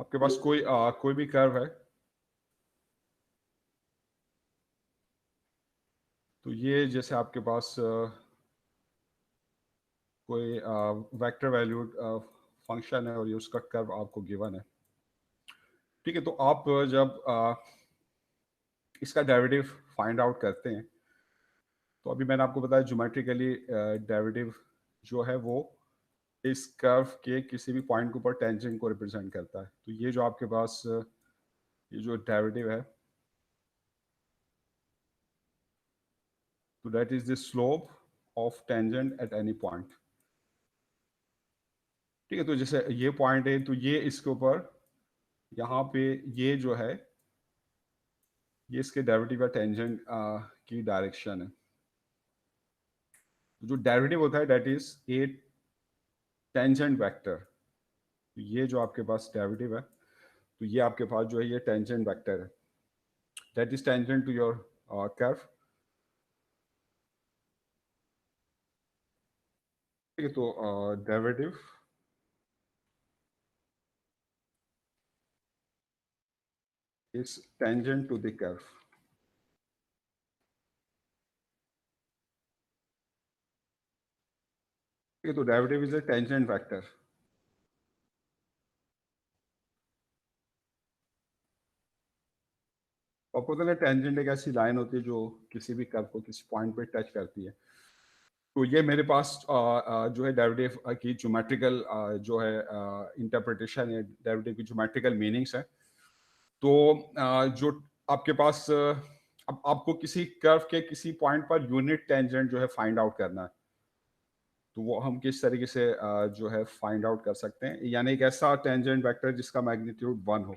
आपके पास कोई भी कर्व है तो ये जैसे आपके पास कोई वेक्टर वैल्यूड फंक्शन है और ये उसका कर्व आपको गिवन है, ठीक है। तो आप जब इसका डेरिवेटिव फाइंड आउट करते हैं तो अभी मैंने आपको बताया ज्योमेट्रिकली डेरिवेटिव जो है वो इस कर्व के किसी भी पॉइंट के ऊपर टेंजेंट को रिप्रेजेंट करता है। तो ये जो आपके पास ये जो डेरिवेटिव है तो that is the slope of tangent at any point, ठीक है। तो जैसे ये पॉइंट है तो ये इसके ऊपर यहाँ पे ये जो है ये इसके डेरिवेटिव या टेंजेंट की डायरेक्शन है। जो डेरिवेटिव होता है that is a tangent vector. तो ये जो आपके पास डेरिवेटिव है तो ये आपके पास जो है ये टेंजेंट वेक्टर है that is tangent to your curve, ठीक है। तो derivative is tangent to the curve, ठीक है। तो derivative is a tangent vector. आपको पता है टेंजेंट एक ऐसी लाइन होती है जो किसी भी कर्व को किसी पॉइंट पे टच करती है। तो ये मेरे पास जो है डेरिवेटिव की ज्योमेट्रिकल जो है इंटरप्रिटेशन है, डेरिवेटिव की ज्योमेट्रिकल मीनिंग्स है। तो जो आपके पास अब आपको किसी कर्व के किसी पॉइंट पर यूनिट टेंजेंट जो है फाइंड आउट करना है तो वो हम किस तरीके से जो है फाइंड आउट कर सकते हैं, यानी एक ऐसा टेंजेंट वेक्टर जिसका मैग्नीट्यूड 1 हो।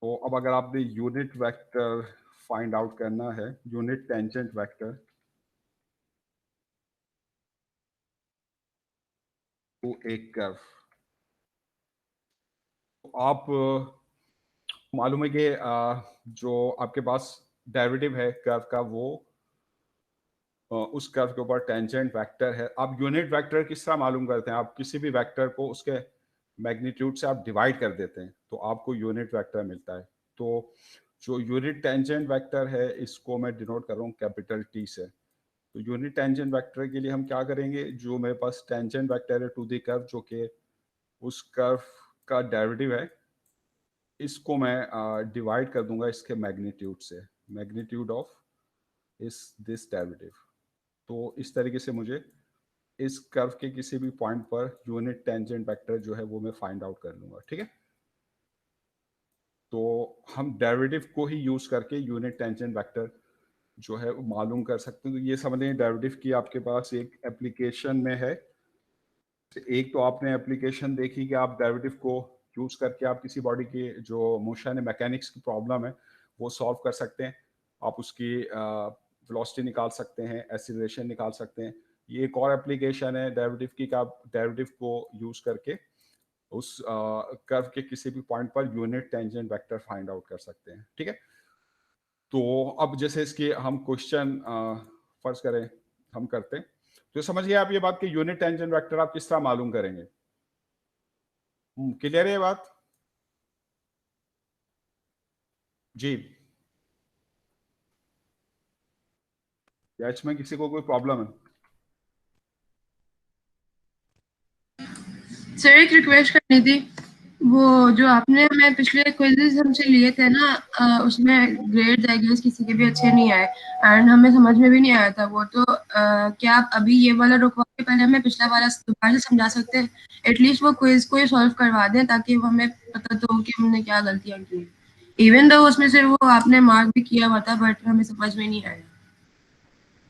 तो अब अगर आपने यूनिट वेक्टर फाइंड आउट करना है, यूनिट टेंजेंट वेक्टर टू एक कर्व, तो आप मालूम है कि जो आपके पास डेरिवेटिव है कर्व का वो उस कर्व के ऊपर टेंजेंट वेक्टर है। आप यूनिट वेक्टर किस तरह मालूम करते हैं? आप किसी भी वेक्टर को उसके मैग्नीट्यूड से आप डिवाइड कर देते हैं तो आपको यूनिट वेक्टर मिलता है। तो जो यूनिट टेंजेंट वेक्टर है इसको मैं डिनोट कर रहा हूँ कैपिटल टी से। तो यूनिट टेंजेंट वेक्टर के लिए हम क्या करेंगे, जो मेरे पास टेंजेंट वेक्टर है टू द कर्व जो कि उस कर्व का डेरिवेटिव है, इसको मैं डिवाइड कर दूंगा इसके मैग्नीट्यूड से, मैग्नीट्यूड ऑफ इस दिस डेरिवेटिव। तो इस तरीके से मुझे इस कर्व के किसी भी point per unit tangent vector जो है वो मैं फाइंड आउट कर लूंगा, ठीक है। तो हम डेरिवेटिव को ही यूज करके यूनिट टेंजेंट वेक्टर जो है वो मालूम कर सकते हैं। तो ये समझ लें डेरिवेटिव की आपके पास एक एप्लीकेशन में है। एक तो आपने एप्लीकेशन देखी कि आप डेरिवेटिव को यूज करके आप किसी बॉडी की जो मोशन है, मैकेनिक्स की प्रॉब्लम है वो सॉल्व कर सकते हैं। आप उसकी वेलोसिटी निकाल सकते हैं, एक्सीलरेशन निकाल सकते हैं। ये एक और एप्लीकेशन है डेरिवेटिव की कि आप डेरिवेटिव को यूज करके उस कर्व के किसी भी point per unit tangent vector find out कर सकते हैं, ठीक है। तो अब जैसे इसके हम क्वेश्चन फर्ज करें हम करते हैं, तो समझिए आप ये बात कि यूनिट टेंजेंट वेक्टर आप किस तरह मालूम करेंगे। क्लियर है ये बात? जी, या इसमें किसी को कोई प्रॉब्लम है? सर एक रिक्वेस्ट करनी थी, वो जो आपने हमें पिछले क्विज़ेस हमसे लिए थे ना, उसमें ग्रेड्स आई गेस किसी के भी अच्छे नहीं आए एंड हमें समझ में भी नहीं आया था वो। तो क्या आप अभी ये वाला रुकवा के पहले हमें पिछला वाला दोबारा से समझा सकते हैं? एटलीस्ट वो क्विज को ही सॉल्व करवा दें ताकि वो हमें पता तो हो कि हमने क्या गलतियां की। इवन दो उसमें से वो आपने मार्क भी किया हुआ था बट हमें समझ में नहीं आया।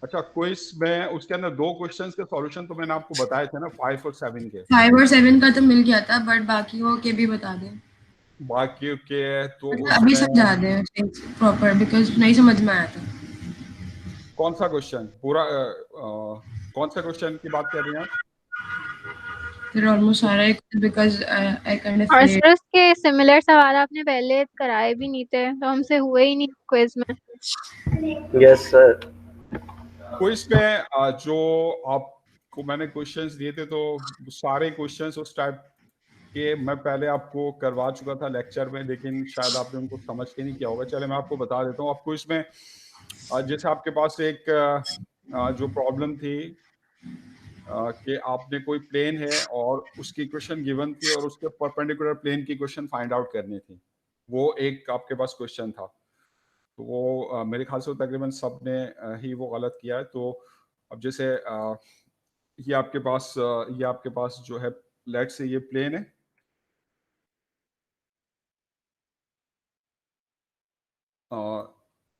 अच्छा, क्विज में उसके अंदर 2 क्वेश्चंस के सॉल्यूशन तो मैंने आपको बताए थे ना, 5 और 7 के। 5 और 7 का तो मिल गया था बट बाकी वो के भी बता दें, बाकी के तो मतलब अभी उसमें समझा दें प्रॉपर बिकॉज नहीं समझ में आया था। कौन सा क्वेश्चन पूरा कौन सा क्वेश्चन की बात कर रही हैं आप? फिर ऑलमोस्ट सारा ही because I kind of failed. Phosphorus के सिमिलर सवाल आपने पहले कराए भी नहीं थे तो हमसे हुए ही नहीं क्विज में। Yes sir. क्विज में जो आपको मैंने क्वेश्चंस दिए थे तो सारे क्वेश्चंस उस टाइप कि मैं पहले आपको करवा चुका था लेक्चर में, लेकिन शायद आपने उनको समझ के नहीं किया होगा। चले मैं आपको बता देता हूँ। आपको इसमें जैसे आपके पास एक जो प्रॉब्लम थी कि आपने कोई प्लेन है और उसकी इक्वेशन गिवन थी और उसके परपेंडिकुलर प्लेन की इक्वेशन फाइंड आउट करनी थी। वो एक आपके पास क्वेश्चन था। तो वो मेरे ख्याल से तकरीबन सब ने ही वो गलत किया है। तो अब जैसे ये आपके पास जो है, लेट से ये प्लेन है,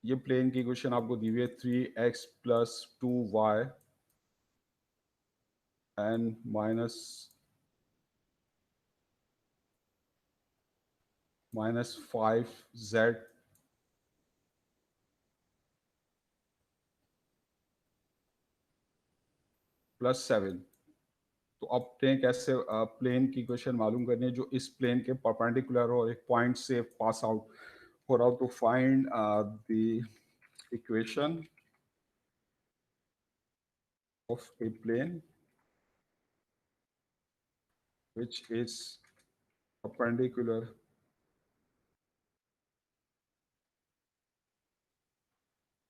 ये प्लेन की इक्वेशन आपको दी हुई है 3x + 2y एंड -5z + 7। तो अब प्लेन कैसे प्लेन की इक्वेशन मालूम करनी है जो इस प्लेन के परपेंडिकुलर हो और एक पॉइंट से पास आउट हो रहा हो। तो find the equation of a plane which is perpendicular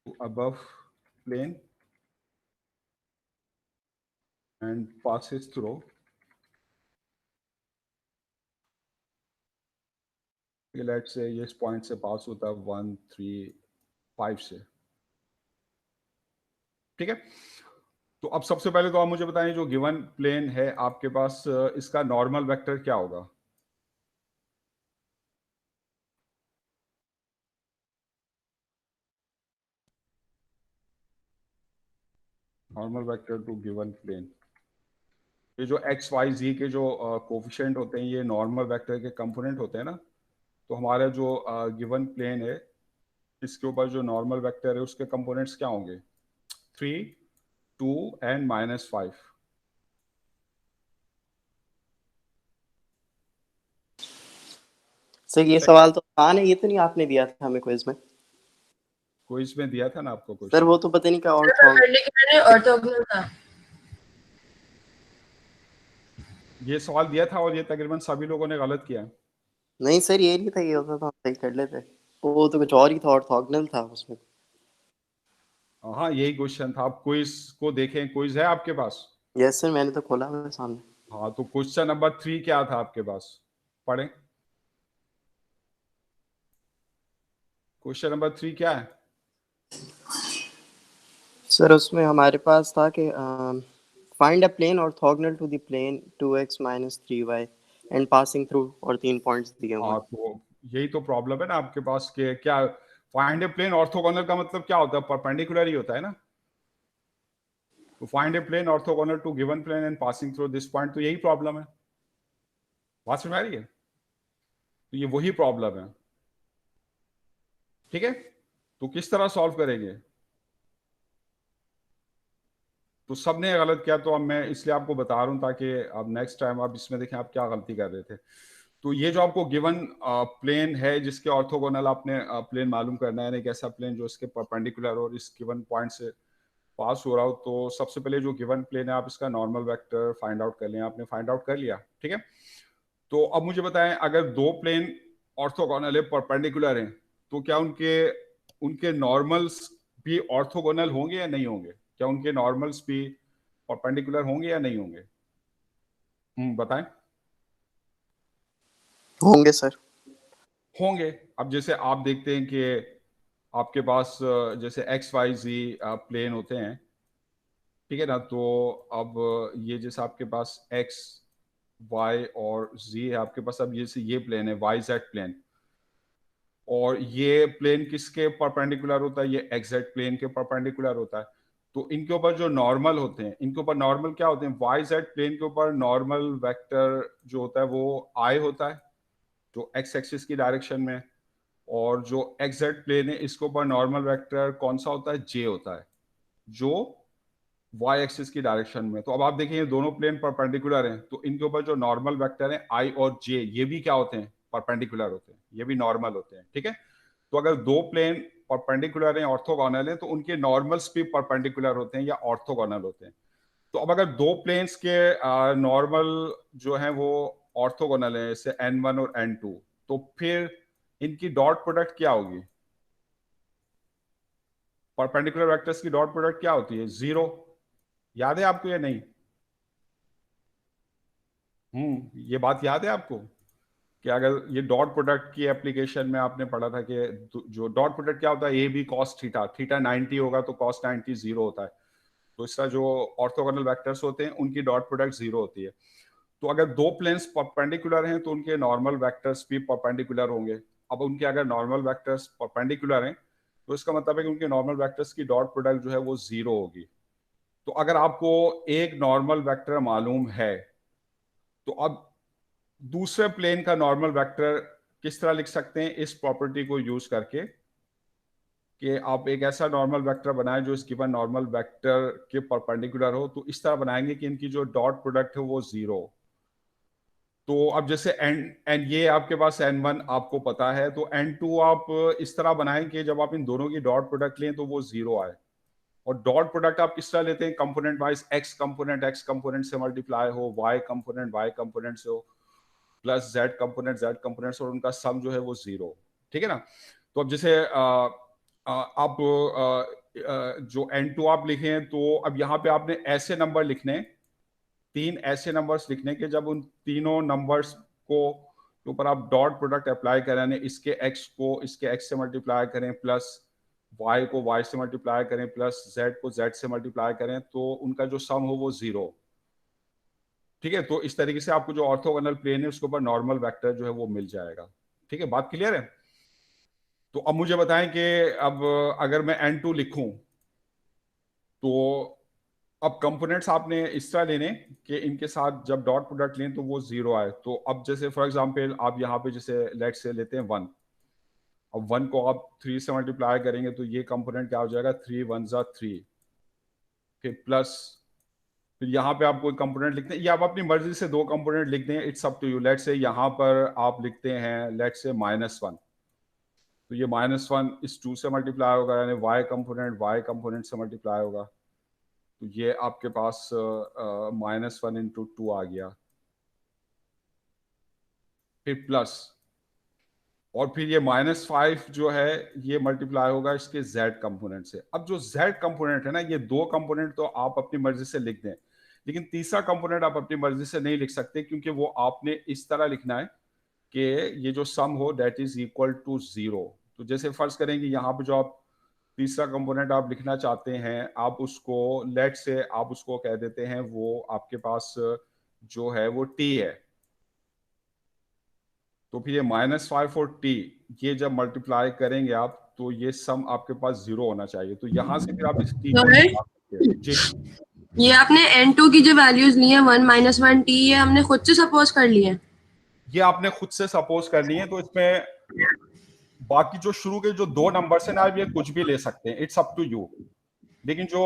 to above plane and passes through let's say ये इस पॉइंट से पास होता है 1 3 5 से। ठीक है। तो अब सबसे पहले तो आप मुझे बताएं जो गिवन प्लेन है आपके पास, इसका नॉर्मल वेक्टर क्या होगा? Normal vector to given plane, ये जो एक्स वाई जी के जो कोफिशिएंट होते हैं ये नॉर्मल वेक्टर के कंपोनेंट होते हैं ना। तो हमारा जो गिवन प्लेन है इसके ऊपर जो नॉर्मल वेक्टर है उसके कंपोनेंट्स क्या होंगे? 3 2 एंड -5। सर ये सवाल तो आसान है, ये तो नहीं आपने दिया था हमें क्विज में? क्विज में दिया था ना आपको सर क्वेश्चन? वो तो पता नहीं क्या और ऑर्थोगोनल था। ये सवाल दिया था और ये तकरीबन सभी लोगों ने गलत किया। नहीं सर ये नहीं था, ये होता तो हम सही कर लेते। वो तो कुछ और ही था, ऑर्थोगोनल था उसमें। हाँ यही क्वेश्चन था। आप क्विज को देखें, क्विज है आपके पास? यस सर मैंने तो खोला हुआ सामने। हाँ तो क्वेश्चन नंबर 3 क्या था आपके पास? पढ़ें। क्वेश्चन नंबर 3 क्या है? सर उसमें हमारे पास था कि find a plane orthogonal to the plane 2x - 3y and passing through, और 3 पॉइंट्स दिए हुए। हाँ तो यही तो प्रॉब्लम है ना आपके पास के क्या फाइंड ए प्लेन ऑर्थोगोनल का मतलब क्या होता है? परपेंडिकुलर ही होता है ना। तो find a plane orthogonal to given plane and passing through this point, तो यही प्रॉब्लम है। बात समझ आ रही है? तो ये वही प्रॉब्लम है। ठीक है। तो किस तरह सॉल्व करेंगे? तो सबने गलत किया, तो अब मैं इसलिए आपको बता रहा हूं ताकि अब नेक्स्ट टाइम आप इसमें देखें आप क्या गलती कर रहे थे। तो ये जो आपको गिवन प्लेन है जिसके ऑर्थोगोनल आपने प्लेन मालूम करना है, एक ऐसा प्लेन जो इसके परपेंडिकुलर और इस गिवन पॉइंट से पास हो रहा हो, तो सबसे पहले जो गिवन प्लेन है आप इसका नॉर्मल वेक्टर फाइंड आउट कर लें। आपने फाइंड आउट कर लिया, ठीक है। तो अब मुझे बताएं, अगर दो प्लेन ऑर्थोगोनल है, परपेंडिकुलर हैं, तो क्या उनके उनके नॉर्मल्स भी ऑर्थोगोनल होंगे या नहीं होंगे? क्या उनके नॉर्मल्स भी परपेंडिकुलर होंगे या नहीं होंगे? बताएं। होंगे सर। होंगे। अब जैसे आप देखते हैं कि आपके पास जैसे एक्स वाई जी प्लेन होते हैं, ठीक है ना। तो अब ये जैसे आपके पास एक्स वाई और जी है आपके पास, अब जैसे ये प्लेन है वाई जेड प्लेन, और ये प्लेन किसके परपेंडिकुलर होता है? ये एक्स जेड प्लेन के परपेंडिकुलर होता है। तो इनके ऊपर जो नॉर्मल होते हैं, इनके ऊपर नॉर्मल क्या होते हैं? वाई जेड प्लेन के ऊपर नॉर्मल वेक्टर जो होता है वो आई होता है, जो एक्स एक्सिस की डायरेक्शन में। और जो एक्स जेड प्लेन है इसके ऊपर नॉर्मल वेक्टर कौन सा होता है? जे होता है, जो वाई एक्सिस की डायरेक्शन में। तो अब आप देखिए ये दोनों प्लेन परपेंडिकुलर हैं, तो इनके ऊपर जो नॉर्मल वेक्टर है आई और जे, ये भी क्या होते हैं? परपेंडिकुलर होते हैं, ये भी नॉर्मल होते हैं, ठीक है। तो अगर दो प्लेन परपेंडिकुलर हैं, ऑर्थोगोनल हैं, तो उनके नॉर्मल्स भी परपेंडिकुलर होते हैं या ऑर्थोगोनल होते हैं। तो अब अगर दो प्लेन्स के नॉर्मल जो है वो ऑर्थोगोनल है, जैसे n1 और n2, तो फिर इनकी डॉट प्रोडक्ट क्या होगी? परपेंडिकुलर वेक्टर्स की डॉट प्रोडक्ट क्या होती है? 0। याद है आपको या नहीं? ये बात याद है आपको कि अगर ये डॉट प्रोडक्ट की एप्लीकेशन में आपने पढ़ा था कि जो डॉट प्रोडक्ट क्या होता है, a b cos theta, theta 90 होगा तो कॉस 90 0 होता है। तो इस तरह जो ऑर्थोगोनल वेक्टर्स होते हैं उनकी डॉट प्रोडक्ट 0 होती है। तो अगर दो प्लेन्स परपेंडिकुलर हैं तो उनके नॉर्मल वेक्टर्स भी परपेंडिकुलर होंगे। अब उनके अगर नॉर्मल वेक्टर्स परपेंडिकुलर हैं तो इसका मतलब है कि उनके नॉर्मल वेक्टर्स की डॉट प्रोडक्ट जो है वो 0 होगी। तो अगर आपको एक नॉर्मल वेक्टर मालूम है तो अब दूसरे प्लेन का नॉर्मल वेक्टर किस तरह लिख सकते हैं? इस प्रॉपर्टी को यूज करके कि आप एक ऐसा नॉर्मल वेक्टर बनाएं जो इस गिवन नॉर्मल वेक्टर के परपेंडिकुलर हो। तो इस तरह बनाएंगे कि इनकी जो डॉट प्रोडक्ट है वो 0 हो। तो अब जैसे एन ये आपके पास n1 आपको पता है, तो n2 आप इस तरह बनाएं कि जब आप इन दोनों की डॉट प्रोडक्ट लें तो वो 0 आए। और डॉट प्रोडक्ट आप किस तरह लेते हैं? कंपोनेंट वाइज, x कंपोनेंट से मल्टीप्लाई हो, y कंपोनेंट से हो, प्लस z कंपोनेंट से, और उनका सम जो है वो 0। ठीक है ना? तो अब जैसे आप जो n2 आप लिखें, तो अब यहाँ पे आपने ऐसे नंबर लिखने, 3 ऐसे नंबर्स लिखने के जब उन तीनों नंबर्स को के ऊपर आप डॉट प्रोडक्ट अप्लाई करें, यानी इसके x को इसके x से मल्टीप्लाई करें, प्लस y को y से मल्टीप्लाई करें, प्लस z को z से मल्टीप्लाई करें, तो उनका जो सम हो वो 0। ठीक है? तो इस तरीके से आपको जो ऑर्थोगोनल प्लेन है उसके ऊपर नॉर्मल वेक्टर जो है वो मिल जाएगा। ठीक है, बात क्लियर है? तो अब मुझे बताएं कि अब अगर मैं n2 लिखूं तो अब कंपोनेंट्स आपने इस तरह लेने कि इनके साथ जब डॉट प्रोडक्ट लें तो वो 0 आए। तो अब जैसे फॉर एग्जांपल आप यहाँ पे जैसे लेट से लेते हैं 1। अब 1 को आप 3 से मल्टीप्लाई करेंगे तो ये कंपोनेंट क्या हो जाएगा? 3 1 जा 3, फिर प्लस, फिर यहाँ पे आप कोई कंपोनेंट लिखते हैं या आप अपनी मर्जी से दो कंपोनेंट लिख दें, it's up to you. Let say यहाँ पर आप लिखते हैं लेट से -1, तो ये -1 इस 2 से मल्टीप्लाई होगा, यानी y कंपोनेंट से मल्टीप्लाई होगा। तो ये आपके पास -1 इंटू 2 आ गया, फिर प्लस, और फिर ये -5 जो है ये मल्टीप्लाई होगा इसके z कंपोनेंट से। अब जो z कंपोनेंट है ना, ये दो कंपोनेंट तो आप अपनी मर्जी से लिख दें, लेकिन तीसरा कंपोनेंट आप अपनी मर्जी से नहीं लिख सकते, क्योंकि वो आपने इस तरह लिखना है कि ये जो सम हो दैट इज इक्वल टू 0। तो जैसे फर्ज करें कि यहाँ पे जो आप तीसरा कंपोनेंट आप लिखना चाहते हैं, आप उसको लेट से आप उसको कह देते हैं, वो आपके पास जो है वो t है। तो फिर ये -5 और t, ये जब मल्टीप्लाई करेंगे आप तो ये सम आपके पास 0 होना चाहिए। तो यहां से फिर आप इस t को निकाल सकते हैं जी। ये आपने n2 की जो वैल्यूज ली है 1 -1 t, ये हमने खुद से सपोज कर ली है। ये आपने खुद से सपोज करनी है। तो इसमें बाकी जो शुरू के जो दो नंबर्स हैं ना, आप ये कुछ भी ले सकते हैं, इट्स अप टू यू। लेकिन जो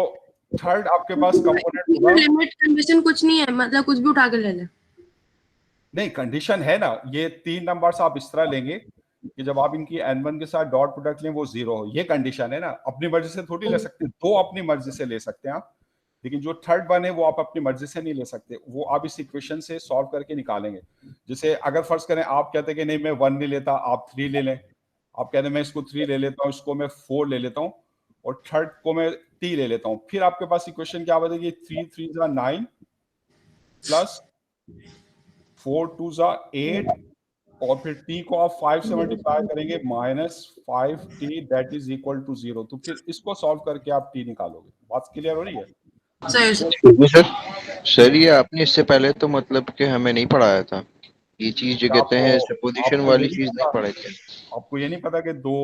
थर्ड आपके पास कंपोनेंट होगा, लिमिट कंडीशन कुछ नहीं है, मतलब कुछ भी उठा के ले ले। नहीं, कंडीशन है ना, ये 3 नंबर्स आप इस तरह लेंगे कि जब आप इनकी n1 के साथ डॉट प्रोडक्ट लें वो 0 हो। ये कंडीशन है ना, अपनी मर्जी से थोड़ी ले सकते, दो अपनी मर्जी से ले सकते हैं आप, लेकिन जो थर्ड वन है वो आप अपनी मर्जी से नहीं ले सकते, वो आप इस इक्वेशन से सॉल्व करके निकालेंगे। जैसे अगर फर्ज करें आप कहते हैं कि नहीं मैं 1 नहीं लेता, आप 3 ले लें, आप कहते हैं मैं इसको 3 ले लेता हूँ, इसको मैं 4 ले लेता हूँ, और थर्ड को मैं t ले लेता हूँ, फिर आपके पास इक्वेशन क्या बनेगी? 3 3 जा 9 प्लस 4 2 जा 8, और फिर t को आप 5 से मल्टीप्लाई करेंगे, -5t that is equal to 0। तो फिर इसको सॉल्व करके आप t निकालोगे। बात क्लियर हो रही है? सही से। जी सर। सर ये आपने इससे पहले तो मतलब कि हमें नहीं पढ़ाया था ये चीज, जो कहते हैं सुपोजिशन आपको वाली ये नहीं चीज नहीं पता, पढ़ाई थी। आपको ये नहीं पता कि दो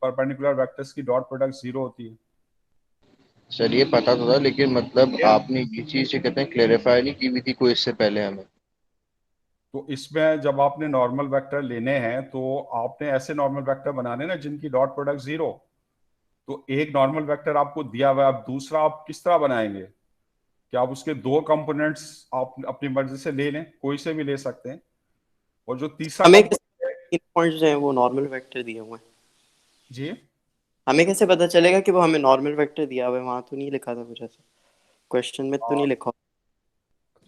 परपेंडिकुलर वेक्टर्स की डॉट प्रोडक्ट 0 होती है? सर ये पता तो था, लेकिन मतलब आपने ये चीज जो कहते हैं क्लेरिफाई नहीं की हुई थी कोई इससे पहले हमें। तो इसमें जब आपने नॉर्मल वेक्टर लेने हैं तो आपने ऐसे नॉर्मल वेक्टर बनाने ना जिनकी डॉट प्रोडक्ट 0। तो एक नॉर्मल वेक्टर आपको दिया हुआ है, अब दूसरा आप किस तरह बनाएंगे कि आप उसके दो कंपोनेंट्स आप अपनी मर्जी से ले लें, कोई से भी ले सकते हैं, और जो तीसरा हमें component- पॉइंट्स जो हैं वो नॉर्मल वेक्टर दिए हुए हैं। जी, हमें कैसे पता चलेगा कि वो हमें नॉर्मल वेक्टर दिया हुआ है? वहां तो नहीं लिखा था कुछ ऐसा, क्वेश्चन में तो नहीं लिखा।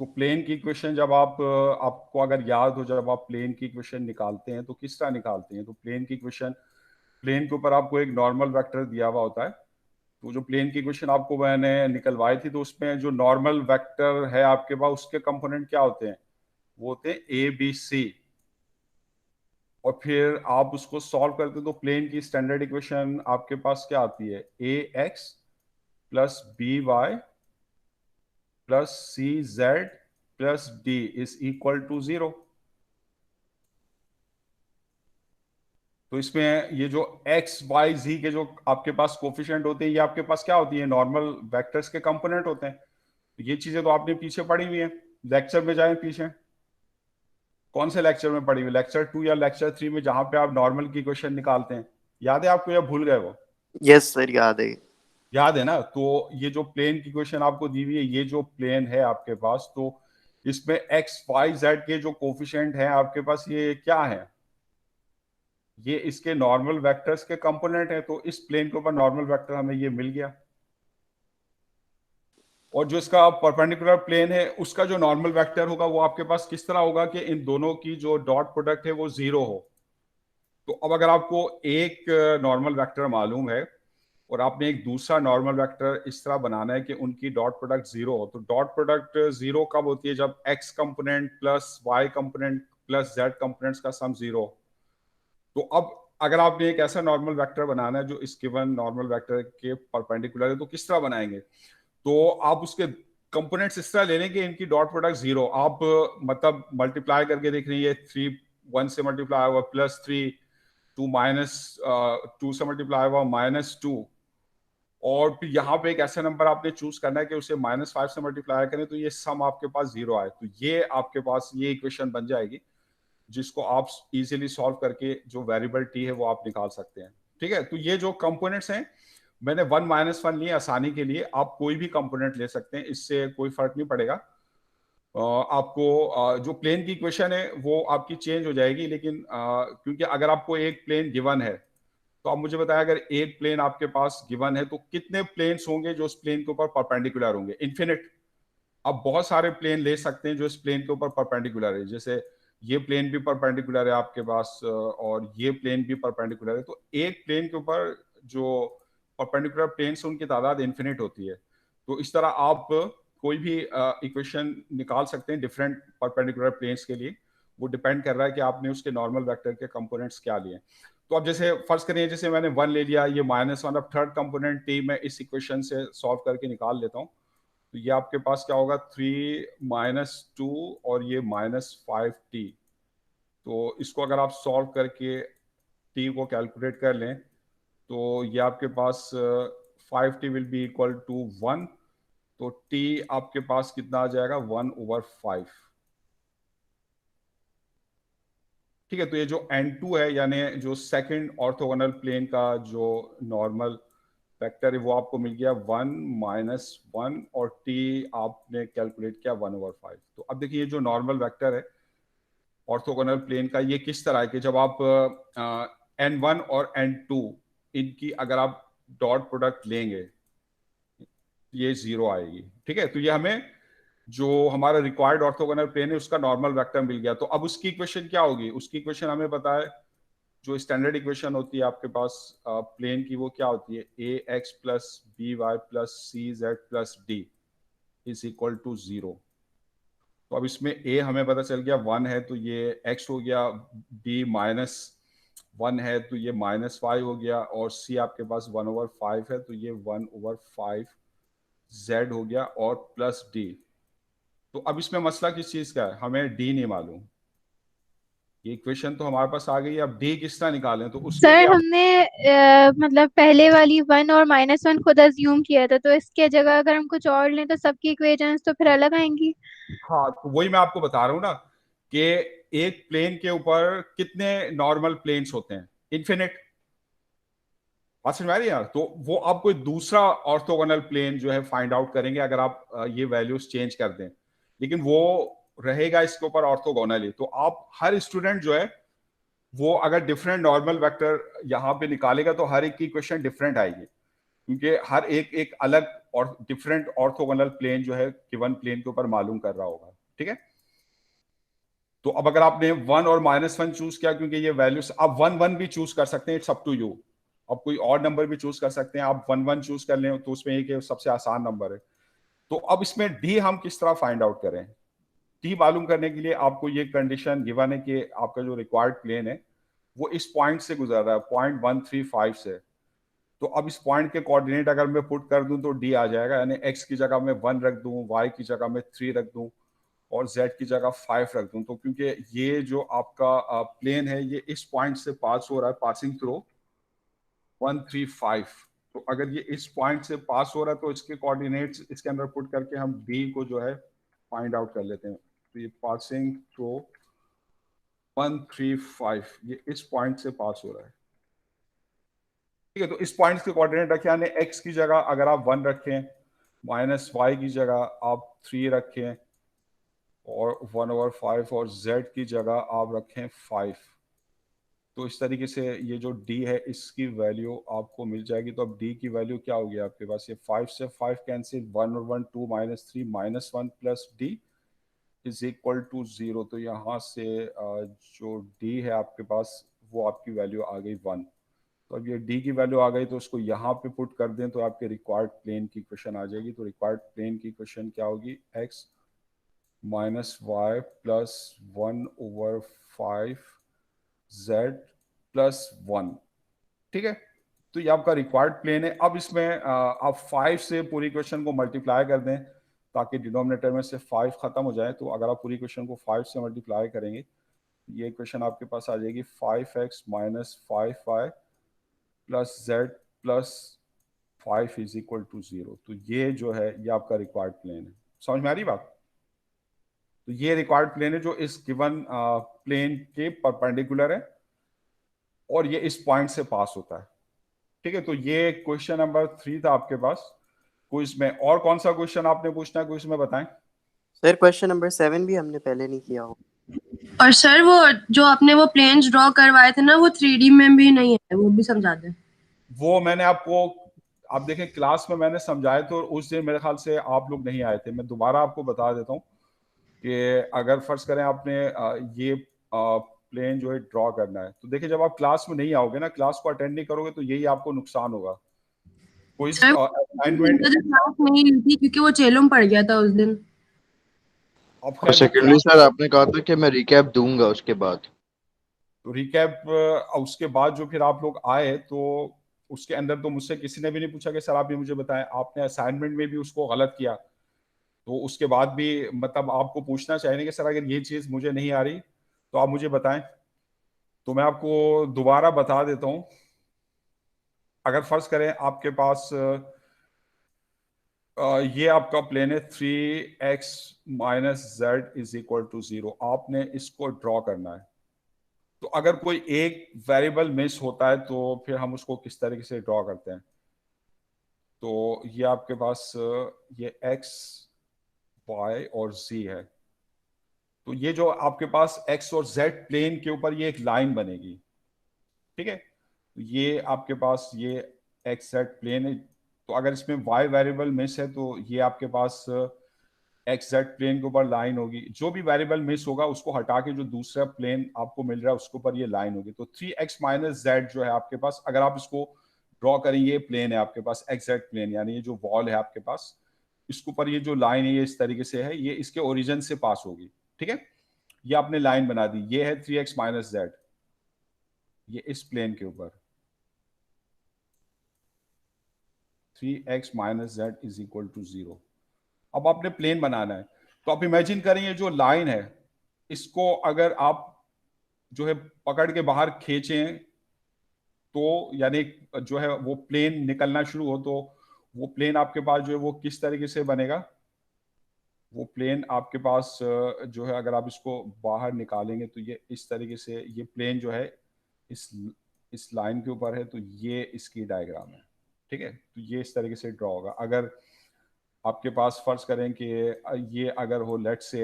तो प्लेन की इक्वेशन जब आपको अगर याद हो, जब आप प्लेन की इक्वेशन निकालते हैं तो किस तरह निकालते हैं? तो प्लेन की इक्वेशन, प्लेन के ऊपर आपको एक नॉर्मल वेक्टर दिया हुआ होता है। तो जो प्लेन की इक्वेशन आपको मैंने निकलवाई थी, तो उसमें जो नॉर्मल वेक्टर है आपके पास, उसके कंपोनेंट क्या होते हैं? वो होते हैं ए बी सी। और फिर आप उसको सॉल्व करते हो तो प्लेन की स्टैंडर्ड इक्वेशन आपके पास क्या आती है? A X plus B Y plus C Z plus D is equal to 0। तो इसमें ये जो एक्स वाई जी के जो आपके पास कोफिशिएंट होते हैं, ये आपके पास क्या होती है? नॉर्मल वेक्टर्स के कंपोनेंट होते हैं। ये चीजें तो आपने पीछे पढ़ी हुई है, लेक्चर में जाएं पीछे। कौन से लेक्चर में पढ़ी हुई? लेक्चर 2 या लेक्चर 3 में, जहां पे आप नॉर्मल की क्वेश्चन निकालते हैं। याद है आपको या भूल गए वो? यस सर, याद है। याद है ना? तो ये जो प्लेन की क्वेश्चन आपको दी हुई है, ये जो प्लेन है आपके पास, तो इसमें एक्स वाई जेड के जो कोफिशिएंट हैं आपके पास, ये क्या है? ये इसके नॉर्मल वेक्टर्स के कंपोनेंट है। तो इस प्लेन के ऊपर नॉर्मल वेक्टर हमें ये मिल गया। और जो इसका परपेंडिकुलर प्लेन है, उसका जो नॉर्मल वेक्टर होगा वो आपके पास किस तरह होगा कि इन दोनों की जो डॉट प्रोडक्ट है वो 0 हो। तो अब अगर आपको एक नॉर्मल वेक्टर मालूम है और आपने एक दूसरा नॉर्मल वेक्टर इस तरह बनाना है कि उनकी डॉट प्रोडक्ट 0 हो, तो डॉट प्रोडक्ट 0 कब होती है? जब x component plus y component plus z components का सम 0। तो अब अगर आपने एक ऐसा नॉर्मल वेक्टर बनाना है जो इस गिवन नॉर्मल वेक्टर के परपेंडिकुलर है, तो किस तरह बनाएंगे? तो आप उसके कंपोनेंट्स इस तरह ले लेंगे, इनकी डॉट प्रोडक्ट 0। आप मतलब मल्टीप्लाई करके देख रही है, 3 1 से मल्टीप्लाई हुआ प्लस 3, 2 माइनस 2 से मल्टीप्लाई हुआ -2, और फिर यहाँ पे एक ऐसा नंबर आपने चूज करना है कि उसे -5 से मल्टीप्लाई करें तो ये सम आपके पास 0 आए। तो ये आपके पास ये इक्वेशन बन जाएगी, जिसको आप इजीली सॉल्व करके जो वेरिएबल टी है वो आप निकाल सकते हैं। ठीक है? तो ये जो कंपोनेंट्स हैं, मैंने 1 - 1 लिए आसानी के लिए। आप कोई भी कंपोनेंट ले सकते हैं, इससे कोई फर्क नहीं पड़ेगा। आपको जो प्लेन की इक्वेशन है वो आपकी चेंज हो जाएगी, लेकिन क्योंकि अगर आपको एक प्लेन गिवन है, तो आप मुझे बताएं, अगर एक प्लेन आपके पास गिवन है तो कितने प्लेन्स होंगे जो उस प्लेन के ऊपर परपेंडिकुलर होंगे? इन्फिनिट। आप बहुत सारे प्लेन ले सकते हैं जो इस प्लेन के ऊपर परपेंडिकुलर है। जैसे ये प्लेन भी परपेंडिकुलर है आपके पास, और ये प्लेन भी परपेंडिकुलर है। तो एक प्लेन के ऊपर जो परपेंडिकुलर प्लेन्स उनकी तादाद इन्फिनिट होती है। तो इस तरह आप कोई भी इक्वेशन निकाल सकते हैं डिफरेंट परपेंडिकुलर प्लेन्स के लिए। वो डिपेंड कर रहा है कि आपने उसके नॉर्मल वेक्टर के कंपोनेंट्स क्या लिए। तो अब जैसे फर्ज करिए, जैसे मैंने 1 ले लिया, ये -1, अब थर्ड कंपोनेंट टी मैं इस इक्वेशन से सॉल्व करके निकाल लेता हूँ। तो ये आपके पास क्या होगा? 3 - 2 और ये -5t। तो इसको अगर आप सॉल्व करके t को कैलकुलेट कर लें, तो ये आपके पास 5t will be equal to 1। तो t आपके पास कितना आ जाएगा? 1/5। ठीक है? तो ये जो n2 है, यानी जो सेकंड ऑर्थोगोनल प्लेन का जो नॉर्मल वेक्टर है, वो आपको मिल गया 1 - 1, और t आपने कैलकुलेट किया 1/5। तो अब देखिए, ये जो नॉर्मल वेक्टर है ऑर्थोगोनल प्लेन का, ये किस तरह है कि जब आप n1 और n2 इनकी अगर आप डॉट प्रोडक्ट लेंगे, ये 0 आएगी। ठीक है? तो ये हमें जो हमारा रिक्वायर्ड ऑर्थोगोनल प्लेन है उसका नॉर्मल वेक्टर मिल गया। तो अब उसकी इक्वेशन क्या होगी? उसकी इक्वेशन हमें पता है, जो स्टैंडर्ड इक्वेशन होती है आपके पास प्लेन की, वो क्या होती है? A X plus B Y plus C Z plus D is equal to 0। तो अब इसमें ए हमें पता चल गया 1 है, तो ये x हो गया, b -1 है तो ये -5 हो गया, और c आपके पास 1/5 है तो ये 1/5 z हो गया, और प्लस d। तो अब इसमें मसला किस चीज का है? हमें d नहीं मालूम। ये इक्वेशन तो हमारे पास आ गई, अब d किस तरह निकालें? तो उसके सर लिए हमने मतलब पहले वाली 1 और -1 खुद अज्यूम किया था, तो इसके जगह अगर हम कुछ और लें तो सबकी इक्वेशंस तो फिर अलग आएंगी। हाँ, तो वही मैं आपको बता रहा हूँ ना, कि एक प्लेन के ऊपर कितने नॉर्मल प्लेन्स होते हैं? इन्फिनिट। बात समझ में आ रही है यार? तो वो आप कोई दूसरा ऑर्थोगोनल प्लेन जो है फाइंड आउट करेंगे अगर आप ये वैल्यूज चेंज कर दें, लेकिन वो रहेगा इसके ऊपर ऑर्थोगोनल ही। तो आप हर स्टूडेंट जो है वो अगर डिफरेंट नॉर्मल वेक्टर यहाँ पे निकालेगा तो हर एक की क्वेश्चन डिफरेंट आएगी, क्योंकि हर एक एक अलग और डिफरेंट ऑर्थोगोनल प्लेन जो है गिवन प्लेन के ऊपर मालूम कर रहा होगा। ठीक है। तो अब अगर आपने 1 और -1 चूज किया, क्योंकि ये वैल्यूज, आप 1 1 भी चूज कर सकते हैं, इट्स अप टू यू। आप कोई और नंबर भी चूज कर सकते हैं, आप 1 1 चूज कर लें तो उसमें एक सबसे आसान नंबर है। तो अब इसमें डी हम किस तरह फाइंड आउट करें? डी मालूम करने के लिए आपको ये कंडीशन गिवन है कि आपका जो रिक्वायर्ड प्लेन है वो इस पॉइंट से गुजर रहा है, पॉइंट 135 से। तो अब इस पॉइंट के कोऑर्डिनेट अगर मैं पुट कर दूं तो डी आ जाएगा, यानी एक्स की जगह मैं 1 रख दूं, वाई की जगह मैं 3 रख दूं और z की जगह 5 रख दूं। तो क्योंकि ये जो आपका प्लेन है ये इस पॉइंट से पास हो रहा है, पासिंग थ्रू 135, तो अगर ये इस पॉइंट से पास हो रहा है तो इसके कोऑर्डिनेट्स इसके अंदर पुट करके हम d को जो है फाइंड आउट कर लेते हैं। तो ये पासिंग थ्रू 135 ये इस पॉइंट से पास हो रहा है, ठीक है। तो इस पॉइंट के कोऑर्डिनेट रखें, यानी x की जगह अगर आप 1 रखें, माइनस y की जगह आप 3 रखें और 1/5 और z की जगह आप रखें 5। तो इस तरीके से ये जो d है इसकी वैल्यू आपको मिल जाएगी। तो अब d की वैल्यू क्या होगी आपके पास? ये 5 से 5 कैंसिल, 1 और 1 2 -3 -1 plus d is equal to 0। तो यहाँ से जो d है आपके पास वो आपकी वैल्यू आ गई 1। तो अब ये d की वैल्यू आ गई तो उसको यहाँ पे पुट कर दें तो आपके रिक्वायर्ड प्लेन की इक्वेशन आ जाएगी। तो रिक्वायर्ड प्लेन की इक्वेशन क्या होगी? x minus y plus 1/5 z plus 1, ठीक है। तो ये आपका रिक्वायर्ड प्लेन है। अब इसमें आप 5 से पूरी इक्वेशन को मल्टीप्लाई कर दें ताकि डिनोमिनेटर में से 5 खत्म हो जाए। तो अगर आप पूरी इक्वेशन को 5 से मल्टीप्लाई करेंगे ये इक्वेशन आपके पास आ जाएगी 5x minus 5y plus z plus 5 is equal to 0। तो ये जो है ये आपका रिक्वायर्ड प्लेन है। समझ में आ रही बात? तो ये रिक्वायर्ड प्लेन है जो इस गिवन प्लेन के परपेंडिकुलर है और ये इस पॉइंट से पास होता है, ठीक है। तो ये क्वेश्चन नंबर 3 था आपके पास क्विज में। और कौन सा क्वेश्चन आपने पूछना है क्विज में, बताएं। सर क्वेश्चन नंबर 7 भी हमने पहले नहीं किया हो। और सर वो जो आपने वो प्लेन्स ड्रॉ करवाए थे ना वो 3D में भी नहीं है, वो भी समझा दें। वो मैंने आपको, आप देखें क्लास में मैंने समझाए तो उस दिन मेरे ख्याल से आप लोग नहीं आए थे। मैं दोबारा आपको बता देता हूँ कि अगर फर्ज करें आपने ये प्लेन जो है ड्रॉ करना है, तो देखिए जब आप क्लास में नहीं आओगे ना, क्लास को अटेंड नहीं करोगे तो यही आपको नुकसान होगा। कोई सर असाइनमेंट क्लास नहीं ली थी क्योंकि वो चेलों में पड़ गया था उस दिन। अब और खैर वो सेकेंडली सर आपने कहा था कि मैं रिकैप दूंगा उसके बाद। तो रिकैप उसके बाद जो फिर आप लोग आए तो उसके अंदर तो मुझसे किसी ने भी नहीं पूछा कि सर आप ये मुझे बताएं, आपने असाइनमेंट में भी उसको गलत किया। तो उसके बाद भी मतलब आपको पूछना चाहिए कि सर अगर ये चीज़ मुझे नहीं आ रही तो आप मुझे बताएं। तो मैं आपको दोबारा बता देता हूँ। अगर फर्ज करें आपके पास ये आपका प्लेन है 3x minus z is equal to 0, आपने इसको ड्रॉ करना है। तो अगर कोई एक वेरिएबल मिस होता है तो फिर हम उसको किस तरीके से ड्रॉ करते हैं? तो ये आपके पास ये x y और z है। तो ये जो आपके पास x और z प्लेन के ऊपर ये एक लाइन बनेगी, ठीक है। ये आपके पास ये एक्स जेड प्लेन है। तो अगर इसमें y वेरिएबल मिस है तो ये आपके पास एक्स जेड प्लेन के ऊपर लाइन होगी। जो भी वेरिएबल मिस होगा उसको हटा के जो दूसरा प्लेन आपको मिल रहा है उसके ऊपर ये लाइन होगी। तो 3x माइनस जेड जो है आपके पास, अगर आप इसको ड्रॉ करेंगे, ये प्लेन है आपके पास एक्स जेड प्लेन, यानी ये जो वॉल है आपके पास इसके ऊपर ये जो लाइन है ये इस तरीके से है, ये इसके ओरिजिन से पास होगी, ठीक है। ये आपने लाइन बना दी, ये है 3x माइनस जेड, ये इस प्लेन के ऊपर 3x minus z is equal to 0। अब आपने प्लेन बनाना है तो आप इमेजिन करें ये जो लाइन है इसको अगर आप जो है पकड़ के बाहर खींचें तो यानी जो है वो प्लेन निकलना शुरू हो, तो वो प्लेन आपके पास जो है वो किस तरीके से बनेगा? वो प्लेन आपके पास जो है अगर आप इसको बाहर निकालेंगे तो ये इस तरीके से ये प्लेन जो है इस इस लाइन के ऊपर है। तो ये इसकी डायग्राम है, ठीक है। तो ये इस तरीके से ड्रॉ होगा। अगर आपके पास फर्ज करें कि ये अगर हो let say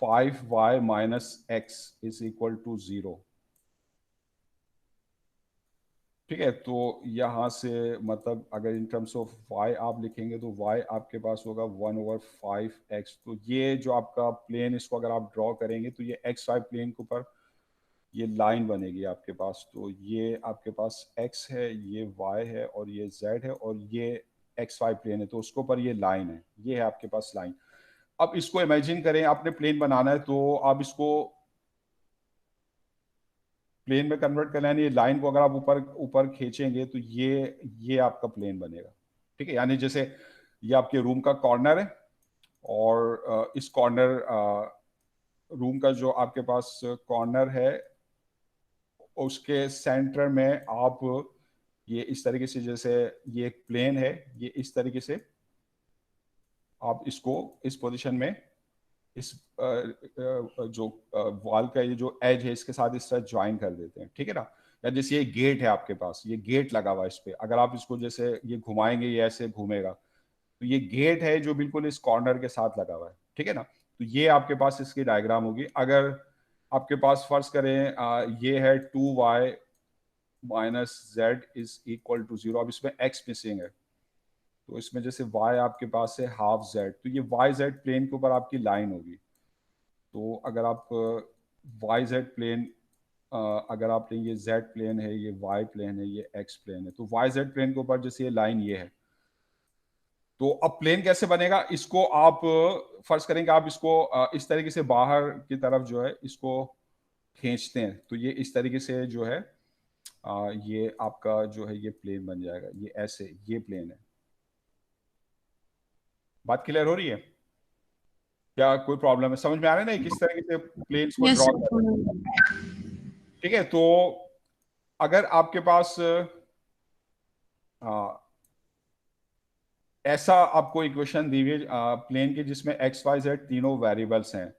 5y minus x is equal to 0, ठीक है। तो यहाँ से मतलब अगर इन टर्म्स ऑफ y आप लिखेंगे तो y आपके पास होगा 1/5x। तो ये जो आपका प्लेन, इसको अगर आप ड्रॉ करेंगे तो ये xy प्लेन के ऊपर ये लाइन बनेगी आपके पास। तो ये आपके पास x है, ये y है और ये z है और ये xy प्लेन है, तो उसके ऊपर ये लाइन है, ये है आपके पास लाइन। अब इसको इमेजिन करें, आपने प्लेन बनाना है तो आप इसको प्लेन में कन्वर्ट करना है, यानी लाइन को अगर आप ऊपर ऊपर खींचेंगे तो ये आपका प्लेन बनेगा। ठीक है, यानी जैसे ये आपके रूम का कॉर्नर है और इस कॉर्नर रूम का जो आपके पास कॉर्नर है उसके सेंटर में आप ये इस तरीके से, जैसे ये एक प्लेन है, ये इस तरीके से आप इसको इस पोजीशन में इस जो वॉल का ये जो एज है इसके साथ इस तरह ज्वाइन कर देते हैं। ठीक है ना। या जैसे ये गेट है आपके पास, ये गेट लगा हुआ है इस पे, अगर आप इसको जैसे ये घुमाएंगे ये ऐसे घूमेगा, तो ये गेट है जो बिल्कुल इस कॉर्नर के साथ लगा हुआ है। ठीक है ना। तो ये आपके पास इसकी डायग्राम होगी। अगर आपके पास फर्ज करें ये है 2y minus z is equal to 0। अब इसमें x मिसिंग है, तो इसमें जैसे y आपके पास है हाफ z, तो ये y z प्लेन के ऊपर आपकी लाइन होगी। तो अगर आप वाई जेड प्लेन अगर आप लेंगे, ये जेड प्लेन है, ये वाई प्लेन है, ये एक्स प्लेन है, तो वाई जेड प्लेन के ऊपर जैसे ये लाइन ये है, तो अब प्लेन कैसे बनेगा, इसको आप फर्ज करेंगे आप इसको इस तरीके से बाहर की तरफ जो है इसको खींचते हैं, तो ये इस तरीके से जो है ये आपका जो है ये प्लेन बन जाएगा। ये ऐसे ये प्लेन है। बात क्लियर हो रही है क्या? कोई प्रॉब्लम है? समझ में आ रहा है ना किस तरीके से प्लेन्स को यस ड्रॉ सर। कर रहे हैं? ठीक है। तो अगर आपके पास ऐसा आपको इक्वेशन दी हुई प्लेन की जिसमें एक्स वाई जेड तीनों वेरिएबल्स हैं,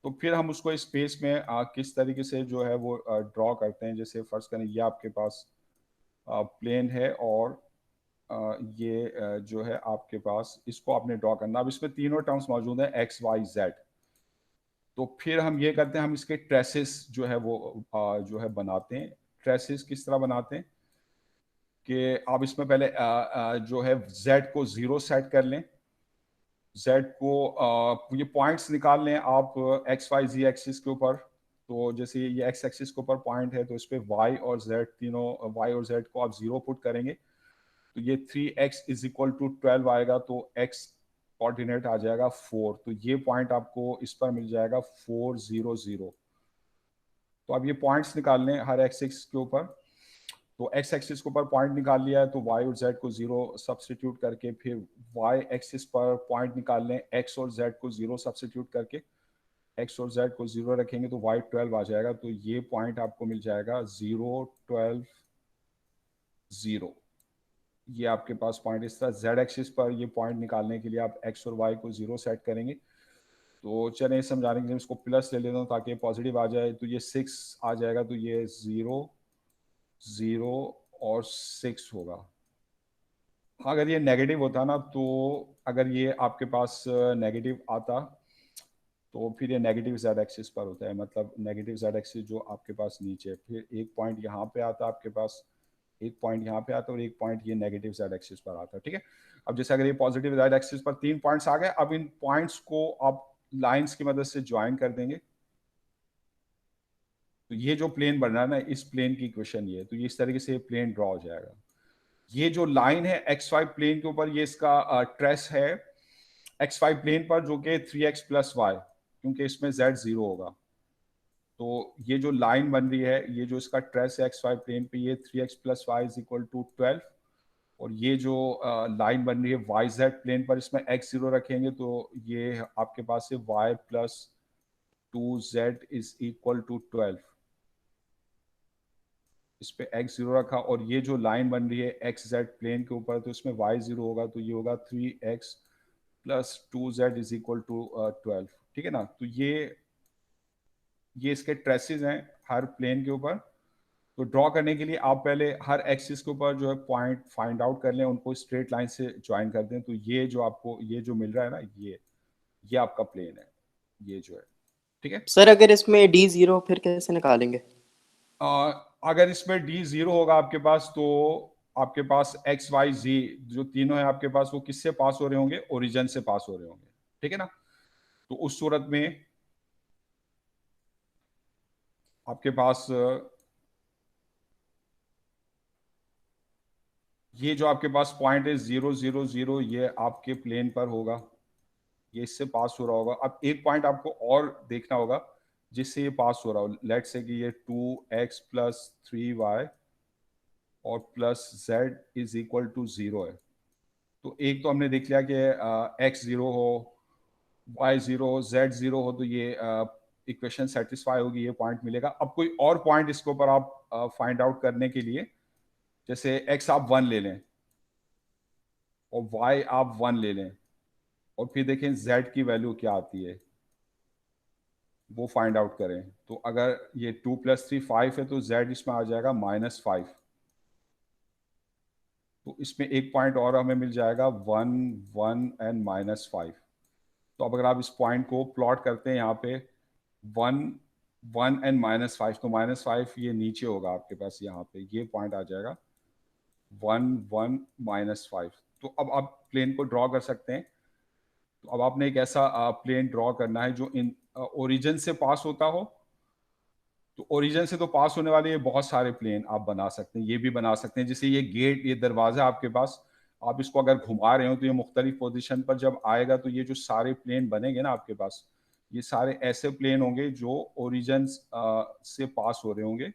तो फिर हम उसको स्पेस में किस तरीके से जो है वो ड्रॉ करते हैं। जैसे फर्स्ट करें ये आपके पास प्लेन है और ये जो है आपके पास इसको आपने ड्रॉ करना। अब इसमें तीनों टर्म्स मौजूद हैं एक्स वाई जेड। तो फिर हम ये करते हैं, हम इसके ट्रेसेस जो है वो जो है बनाते हैं। ट्रेसेस किस तरह बनाते हैं कि आप इसमें पहले जो है z को 0 सेट कर लें। z को ये पॉइंट्स निकाल लें आप एक्स वाई जी एक्सिस के ऊपर। तो जैसे ये एक्स एक्सिस के ऊपर पॉइंट है, तो इस पर y और z तीनों y और z को आप 0 पुट करेंगे, तो ये 3x इज इक्वल टू 12 आएगा। तो x कोऑर्डिनेट आ जाएगा 4, तो ये पॉइंट आपको इस पर मिल जाएगा 4 0 0। तो अब ये पॉइंट्स निकाल लें हर एक्सिस के ऊपर। तो एक्स एक्सिस के ऊपर पॉइंट निकाल लिया है, तो y और z को 0 सब्सटीट्यूट करके, फिर y एक्सिस पर पॉइंट निकाल लें, x और z को 0 सब्सटीट्यूट करके, x और z को 0 रखेंगे तो y 12 आ जाएगा। तो ये पॉइंट आपको मिल जाएगा 0 12 0। ये आपके पास पॉइंट इस तरह z एक्सिस पर ये पॉइंट निकालने के लिए आप x और y को 0 सेट करेंगे। तो चलें समझाने के लिए इसको प्लस ले लेता हूँ ताकि पॉजिटिव आ जाए। तो ये 6 आ जाएगा, तो ये 0 0 और 6 होगा। हाँ, अगर ये नेगेटिव होता ना, तो अगर ये आपके पास नेगेटिव आता तो फिर ये नेगेटिव जेड एक्सिस पर होता है, मतलब नेगेटिव जेड एक्सिस जो आपके पास नीचे, फिर एक पॉइंट यहाँ पे आता आपके पास, एक पॉइंट यहाँ पे आता और एक पॉइंट ये नेगेटिव जेड एक्सिस पर आता है। ठीक है। अब जैसे अगर ये पॉजिटिव जेड एक्सिस पर 3 पॉइंट्स आ गए, अब इन पॉइंट्स को आप लाइंस की मदद से ज्वाइन कर देंगे, तो ये जो प्लेन बन रहा है ना, इस प्लेन की इक्वेशन ये है। तो ये इस तरीके से प्लेन ड्रॉ हो जाएगा। ये जो लाइन है एक्स वाई प्लेन के ऊपर, ये इसका ट्रेस है एक्स वाई प्लेन पर, जो कि 3x प्लस वाई, क्योंकि इसमें z 0 होगा। तो ये जो लाइन बन रही है, ये जो इसका ट्रेस है एक्स वाई प्लेन पे, ये 3x plus y is equal to 12। और ये जो लाइन बन रही है वाई जेड प्लेन पर, इसमें x 0 रखेंगे तो ये आपके पास है y plus 2z is equal to 12। इस पे x 0 रखा, और ये जो लाइन बन रही है एक्स जेड प्लेन के ऊपर, तो इसमें y 0 होगा, तो ये होगा 3x plus 2z is equal to 12। ठीक है ना। तो ये इसके ट्रेसेस हैं हर प्लेन के ऊपर। तो ड्रॉ करने के लिए आप पहले हर एक्सिस के ऊपर जो है पॉइंट फाइंड आउट कर लें, उनको स्ट्रेट लाइन से ज्वाइन कर दें। तो ये जो आपको ये जो मिल रहा है ना, ये आपका प्लेन है, ये जो है। ठीक है सर अगर इसमें d0 फिर कैसे निकालेंगे? अगर इसमें डी 0 होगा आपके पास, तो आपके पास एक्स वाई जी जो तीनों है आपके पास, वो किससे पास हो रहे होंगे? ओरिजिन से पास हो रहे होंगे, ठीक है ना। तो उस सूरत में आपके पास ये जो आपके पास पॉइंट है 0 0 0, ये आपके प्लेन पर होगा, ये इससे पास हो रहा होगा। अब एक पॉइंट आपको और देखना होगा जिससे ये पास हो रहा हो। लेट्स से कि ये 2x प्लस 3y और plus z is equal to 0 है। तो एक तो हमने देख लिया कि x 0 हो, y 0 हो, z 0 हो, तो ये इक्वेशन सेटिस्फाई होगी, ये पॉइंट मिलेगा। अब कोई और पॉइंट इसके ऊपर आप फाइंड आउट करने के लिए, जैसे x आप 1 ले लें और y आप 1 ले लें, और फिर देखें z की वैल्यू क्या आती है, वो फाइंड आउट करें। तो अगर ये 2 + 3 5 है, तो z इसमें आ जाएगा -5। तो इसमें एक पॉइंट और हमें मिल जाएगा 1 1 एंड -5। तो अब अगर आप इस पॉइंट को प्लॉट करते हैं यहाँ पे 1 1 एंड -5, तो -5 ये नीचे होगा आपके पास, यहाँ पे ये पॉइंट आ जाएगा 1 1 -5। तो अब आप प्लेन को ड्रॉ कर सकते हैं। तो अब आपने एक ऐसा प्लेन ड्रॉ करना है जो इन ओरिजिन से पास होता हो। तो ओरिजिन से तो पास होने वाले ये बहुत सारे प्लेन आप बना सकते हैं, ये भी बना सकते हैं। जैसे ये गेट, ये दरवाज़ा आपके पास, आप इसको अगर घुमा रहे हो तो ये मुख्तलिफ पोजीशन पर जब आएगा, तो ये जो सारे प्लेन बनेंगे ना आपके पास, ये सारे ऐसे प्लेन होंगे जो ओरिजिन से पास हो रहे होंगे।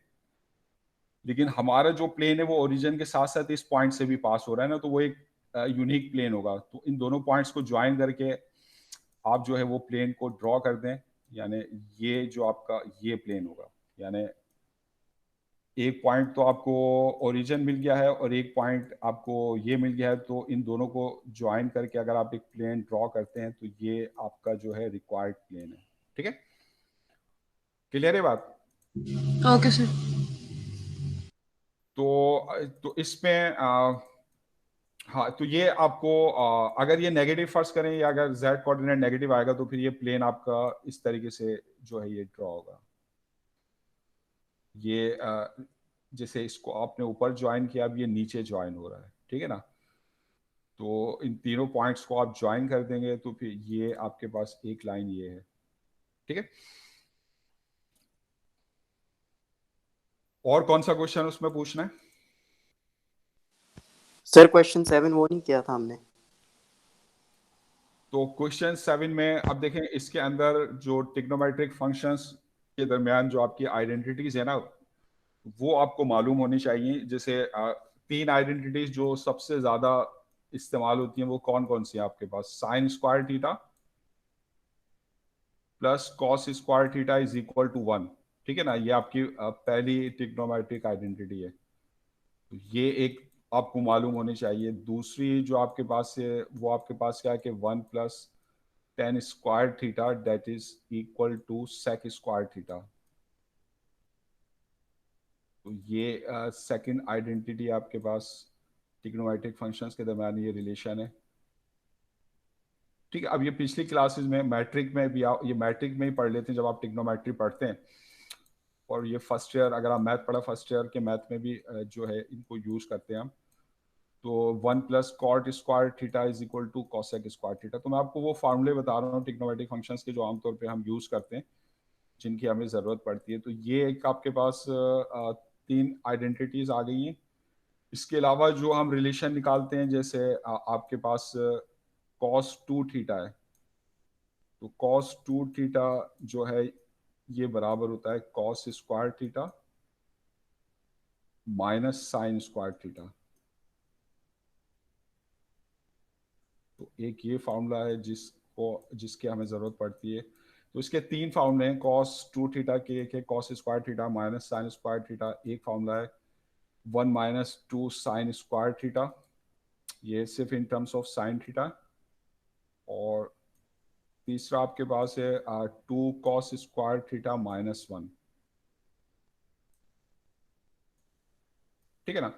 लेकिन हमारा जो प्लेन है वो ओरिजिन के साथ साथ इस पॉइंट से भी पास हो रहा है ना, तो वो एक यूनिक प्लेन होगा। तो इन दोनों पॉइंट्स को ज्वाइन करके आप जो है वो प्लेन को ड्रॉ कर दें, यानी ये जो आपका ये प्लेन होगा। यानी एक पॉइंट तो आपको ओरिजिन मिल गया है और एक पॉइंट आपको ये मिल गया है, तो इन दोनों को ज्वाइन करके अगर आप एक प्लेन ड्रॉ करते हैं, तो ये आपका जो है रिक्वायर्ड प्लेन है। ठीक है, क्लियर है बात? Okay sir. तो इसमें हाँ, तो ये आपको अगर ये नेगेटिव फर्ज करें, या अगर z कोऑर्डिनेट नेगेटिव आएगा, तो फिर ये प्लेन आपका इस तरीके से जो है ये ड्रॉ होगा। ये जैसे इसको आपने ऊपर ज्वाइन किया, अब ये नीचे ज्वाइन हो रहा है, ठीक है ना। तो इन तीनों पॉइंट्स को आप ज्वाइन कर देंगे, तो फिर ये आपके पास एक लाइन ये है, ठीक है। और कौन सा क्वेश्चन उसमें पूछना है? सर क्वेश्चन 7 वो नहीं किया था हमने। तो क्वेश्चन 7 में अब देखें, इसके अंदर जो ट्रिग्नोमेट्रिक फंक्शंस के दरमियान जो आपकी आइडेंटिटीज है ना, वो आपको मालूम होनी चाहिए। जैसे तीन आइडेंटिटीज जो सबसे ज्यादा इस्तेमाल होती हैं, वो कौन कौन सी है आपके पास? Sine square theta plus cos square theta is equal to 1, ठीक है ना। ये आपकी पहली ट्रिग्नोमेट्रिक आइडेंटिटी है, तो ये एक आपको मालूम होनी चाहिए। दूसरी जो आपके पास है, वो आपके पास क्या है कि 1 + tan square theta that is equal to sec square theta. तो ये सेकंड आइडेंटिटी आपके पास ट्रिग्नोमेट्रिक फंक्शंस के दरमियान ये रिलेशन है, ठीक है। अब ये पिछली क्लासेस में मैट्रिक में भी ये मैट्रिक में ही पढ़ लेते हैं जब आप ट्रिग्नोमेट्री पढ़ते हैं। और ये फर्स्ट ईयर, अगर आप मैथ पढ़ा फर्स्ट ईयर के मैथ में भी जो है इनको यूज करते हैं हम। तो 1 + cot square theta is equal to cosec square theta. तो मैं आपको वो फार्मूले बता रहा हूँ ट्रिग्नोमेट्रिक फंक्शंस के, जो आमतौर पे हम यूज करते हैं, जिनकी हमें ज़रूरत पड़ती है। तो ये एक आपके पास तीन आइडेंटिटीज आ गई हैं। इसके अलावा जो हम रिलेशन निकालते हैं, जैसे आपके पास cos 2 थीटा है, तो cos 2 थीटा जो है ये बराबर होता है cos square theta minus sign square theta. तो एक ये फार्मूला है जिसके हमें ज़रूरत पड़ती है। तो इसके तीन फार्मूले हैं cos 2 थीटा के। एक है cos square theta minus sign square theta, एक फार्मूला है 1 - 2 साइन स्क्वायर थीटा, ये सिर्फ इन टर्म्स ऑफ साइन थीटा। और तीसरा आपके पास है 2 cos स्क्वायर थीटा -1, ठीक है ना।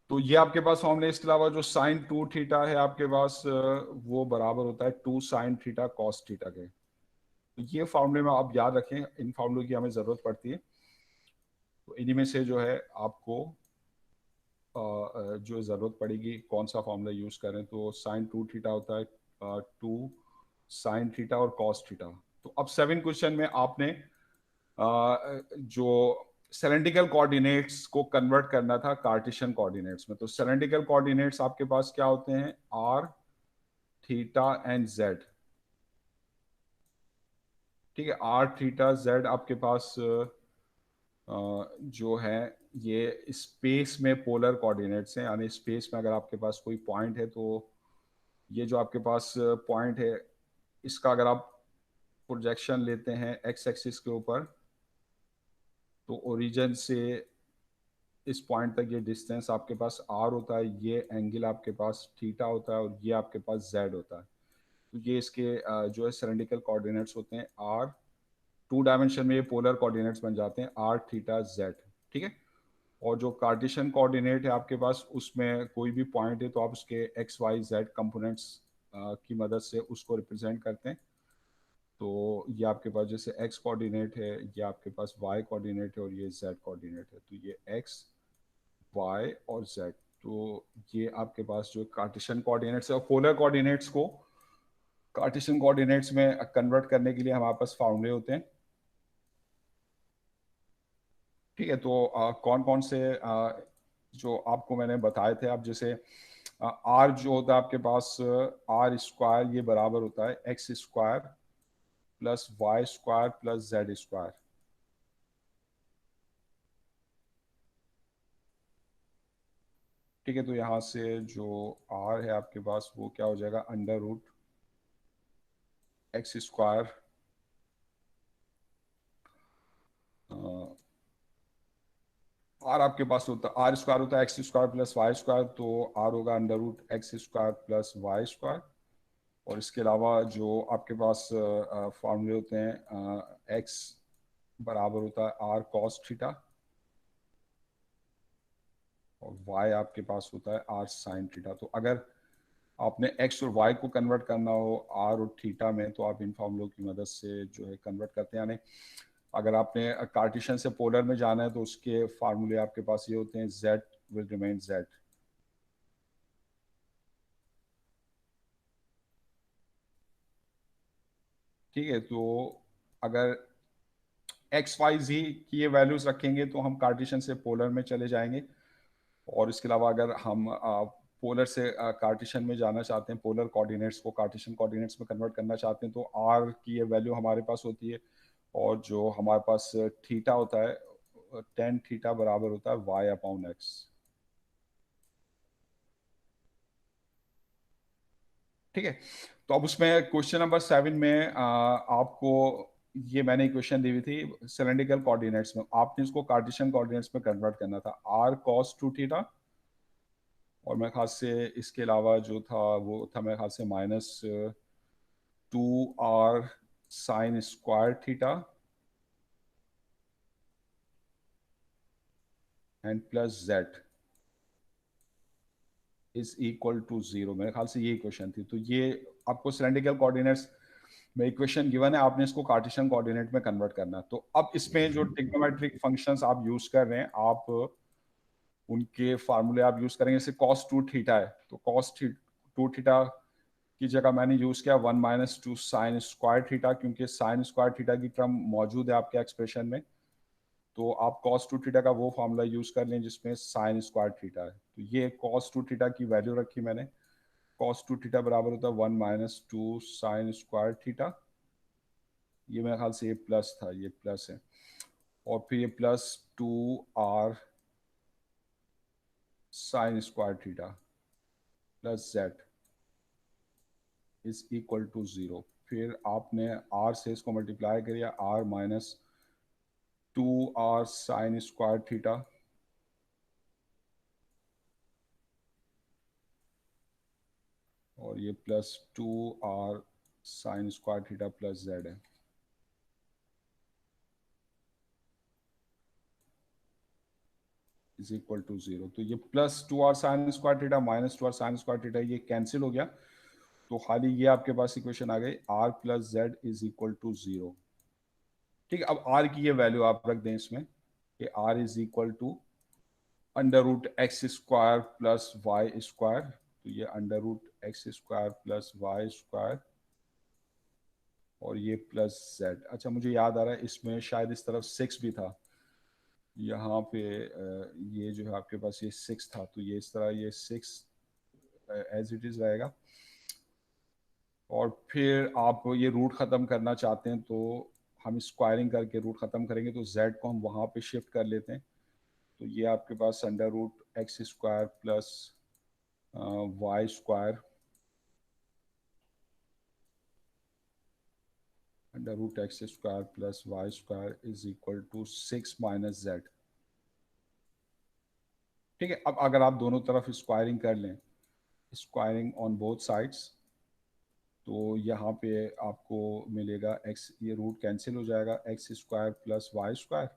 तो ये आपके पास फॉर्मूले। इसके अलावा जो साइन 2 थीटा है आपके पास, वो बराबर होता है 2 साइन थीटा कॉस थीटा के। तो ये फार्मूले में आप याद रखें, इन फार्मूलों की हमें ज़रूरत पड़ती है। तो इन्हीं में से जो है आपको जो ज़रूरत पड़ेगी कौन सा फॉर्मूला यूज़ करें, तो साइन 2 थीटा होता है 2 साइन थीटा और कॉस थीटा। तो अब 7 क्वेश्चन में आपने जो सिलेंड्रिकल कोऑर्डिनेट्स को कन्वर्ट करना था कार्टेशियन कोऑर्डिनेट्स में। तो सिलेंड्रिकल कोऑर्डिनेट्स आपके पास क्या होते हैं, आर थीटा एंड जेड। ठीक है, आर थीटा जेड आपके पास जो है ये स्पेस में पोलर कोऑर्डिनेट्स हैं, यानी स्पेस में अगर आपके पास कोई पॉइंट है तो ये जो आपके पास पॉइंट है इसका अगर आप प्रोजेक्शन लेते हैं एक्स एक्सिस के ऊपर, तो ओरिजिन से इस पॉइंट तक ये डिस्टेंस आपके पास आर होता है, ये एंगल आपके पास थीटा होता है और ये आपके पास जेड होता है। तो ये इसके जो है सिलेंड्रिकल कोऑर्डिनेट्स होते हैं। आर 2 डायमेंशन में ये पोलर कोऑर्डिनेट्स बन जाते हैं, आर थीटा जेड। ठीक है, और जो कार्टेशियन कोऑर्डिनेट है आपके पास उसमें कोई भी पॉइंट है तो आप उसके एक्स वाई जेड कंपोनेंट्स की मदद से उसको रिप्रेजेंट करते हैं। तो ये आपके पास जैसे एक्स कोऑर्डिनेट है, ये आपके पास वाई कोऑर्डिनेट है और ये जेड कोऑर्डिनेट है। तो ये एक्स वाई और जेड, तो ये आपके पास जो कार्टेशियन कोऑर्डिनेट्स है। और पोलर कोऑर्डिनेट्स को कार्टेशियन कोऑर्डिनेट्स में कन्वर्ट करने के लिए हमारे पास फार्मूले होते हैं। ठीक है, तो कौन कौन से जो आपको मैंने बताए थे, आप जैसे आर जो होता है आपके पास आर स्क्वायर, ये बराबर होता है x square plus Y square plus z square. ठीक है, तो यहाँ से जो आर है आपके पास वो क्या हो जाएगा, under root x square r आपके पास होता है, आर स्क्वायर होता है x square plus Y square, तो आर होगा under root x square plus Y square. और इसके अलावा जो आपके पास फॉर्मूले होते हैं, एक्स बराबर होता है आर कॉस थीटा और y आपके पास होता है आर साइन थीटा। तो अगर आपने x और y को कन्वर्ट करना हो r और थीटा में, तो आप इन फॉर्मूलों की मदद से जो है कन्वर्ट करते हैं। यानी अगर आपने कार्टेशियन से पोलर में जाना है तो उसके फार्मूले आपके पास ये होते हैं, z विल रिमेन z। ठीक है, तो अगर एक्स वाई जी की ये वैल्यूज रखेंगे तो हम कार्टेशियन से पोलर में चले जाएंगे। और इसके अलावा अगर हम पोलर से कार्टेशियन में जाना चाहते हैं, पोलर कोऑर्डिनेट्स को कार्टेशियन कोऑर्डिनेट्स में कन्वर्ट करना चाहते हैं, तो आर की ये वैल्यू हमारे पास होती है और जो हमारे पास थीटा होता है टेन थीटा बराबर होता है वाई अपॉन एक्स। ठीक है, तो अब उसमें क्वेश्चन नंबर 7 में आपको ये मैंने क्वेश्चन दी हुई थी सिलेंड्रिकल कोऑर्डिनेट्स में, आपने इसको कार्टेशियन कोऑर्डिनेट्स में कन्वर्ट करना था। आर कॉस 2 थीटा और मेरे ख्याल से इसके अलावा जो था वो था मेरे ख्याल से -2r sine square theta and plus Z is equal to 0। मेरे ख्याल से ये इक्वेशन थी। तो ये आपको सिलेंड्रिकल कोऑर्डिनेट्स में इक्वेशन गिवन है, आपने इसको कार्टेशियन कोऑर्डिनेट में कन्वर्ट करना। तो अब इसमें जो ट्रिग्नोमेट्रिक फंक्शंस आप यूज कर रहे हैं, आप उनके फार्मूले आप यूज करेंगे। जैसे cos 2 थीटा है तो cos 2 थीटा की जगह मैंने यूज किया 1 - 2 साइन स्क्वायर थीटा, क्योंकि साइन स्क्वायर थीटा की टर्म मौजूद है आपके एक्सप्रेशन में। तो आप cos 2 थीटा का वो फार्मूला यूज कर लें जिसमें साइन स्क्वायर थीटा है। तो ये cos 2 थीटा की वैल्यू रखी मैंने, cos 2 थीटा बराबर होता है 1 - 2 साइन स्क्वायर थीटा। ये मेरे ख्याल से ये प्लस था, ये प्लस है। और फिर ये plus 2r sine square theta plus Z is equal to 0। फिर आपने r से इसको मल्टीप्लाई करिए, r minus 2r sine square theta और ये plus 2r sine square theta plus Z है। Is equal to 0। तो ये plus 2r sine square theta minus 2r sine square theta ये कैंसिल हो गया, तो खाली ये आपके पास इक्वेशन आ गई r plus Z is equal to 0। ठीक है, अब r की ये वैल्यू आप रख दें इसमें, कि r is equal to under root x square plus Y square, तो ये under root x square plus Y square और ये प्लस जेड। अच्छा मुझे याद आ रहा है इसमें शायद इस तरफ 6 भी था, यहाँ पे ये जो है आपके पास ये 6 था, तो ये इस तरह ये 6 एज इट इज रहेगा। और फिर आप ये रूट ख़त्म करना चाहते हैं तो हम स्क्वायरिंग करके रूट ख़त्म करेंगे, तो z को हम वहाँ पे शिफ्ट कर लेते हैं, तो ये आपके पास under root x square plus Y square under root x square plus Y square is equal to 6 minus Z. ठीक है, अब अगर आप दोनों तरफ स्क्वायरिंग कर लें, स्क्वायरिंग ऑन बोथ साइड्स, तो यहाँ पे आपको मिलेगा x, ये रूट कैंसिल हो जाएगा, x square plus Y square,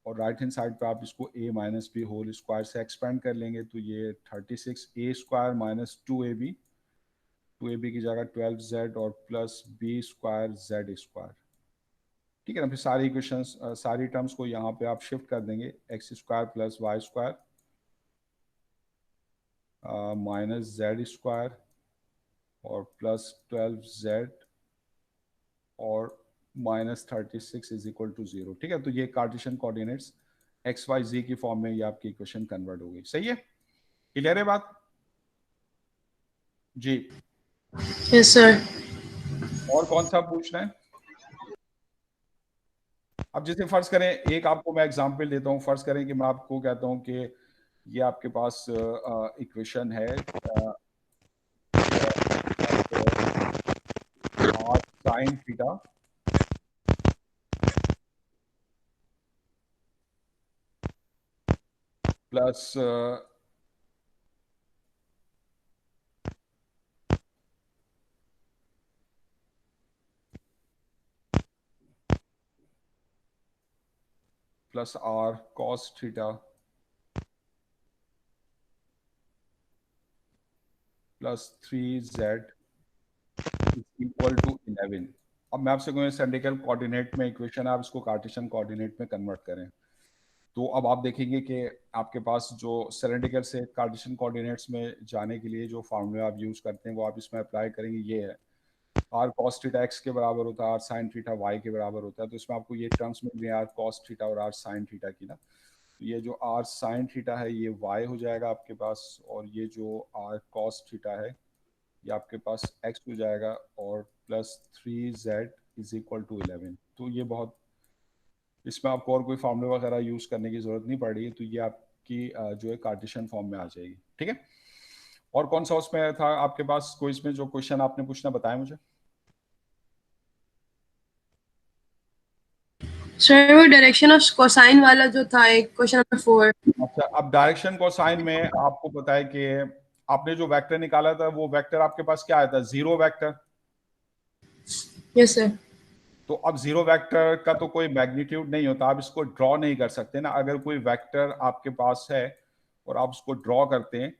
और राइट हैंड साइड पे आप इसको a minus b whole square से एक्सपेंड कर लेंगे, तो ये 36a square minus 2ab, 2ab की जगह 12z और plus b square z square. ठीक है ना, फिर सारी इक्वेशंस सारी टर्म्स को यहाँ पे आप शिफ्ट कर देंगे, x square plus Y square minus z square और प्लस 12z और माइनस 36 इज इक्वल टू 0। ठीक है, तो ये कार्टेशियन कोऑर्डिनेट्स एक्स वाई जी की फॉर्म में ये आपकी इक्वेशन कन्वर्ट हो गई। सही है, क्लियर है बात जी? Yes sir. और कौन सा पूछना है? अब जैसे फर्ज करें, एक आपको मैं एग्जांपल देता हूँ, फर्ज करें कि मैं आपको कहता हूँ कि ये आपके पास इक्वेशन है sine theta plus plus r cos theta plus 3z equal to 11। अब मैं आपसे कहूँ सिलेंड्रिकल कोऑर्डिनेट में इक्वेशन है, आप इसको कार्टेशियन कोऑर्डिनेट में कन्वर्ट करें, तो अब आप देखेंगे कि आपके पास जो सिलेंड्रिकल से कार्टेशियन कोऑर्डिनेट्स में जाने के लिए जो फार्मूला आप यूज़ करते हैं वो आप इसमें अप्लाई करेंगे, ये है आर कॉस थीटा एक्स के बराबर होता है, आर साइन थीटा वाई के बराबर होता है, तो इसमें आपको ये टर्म्स मिल रही है आर कॉस थीटा और आर साइन थीटा की ना, तो ये जो आर साइन थीटा है ये वाई हो जाएगा आपके पास, और ये जो आर कॉस थीटा है ये आपके पास x हो जाएगा, और plus 3z is equal to 11। तो ये बहुत, इसमें आपको और कोई फार्मूला वगैरह यूज करने की जरूरत नहीं पड़ रही है, तो ये आपकी जो है कार्टेशियन फॉर्म में आ जाएगी। ठीक है, और कौन सा उसमें था आपके पास कोई इसमें जो क्वेश्चन आपने पूछना बताया मुझे? सर वो डायरेक्शन ऑफ कोसाइन वाला जो था, एक क्वेश्चन नंबर 4। अच्छा, अब डायरेक्शन कोसाइन में आपको पता है कि आपने जो वेक्टर निकाला था वो वेक्टर आपके पास क्या आया था, जीरो वेक्टर। Yes sir. तो अब जीरो वेक्टर का तो कोई मैग्नीट्यूड नहीं होता, आप इसको ड्रॉ नहीं कर सकते ना। अगर कोई वेक्टर आपके पास है और आप उसको ड्रॉ करते हैं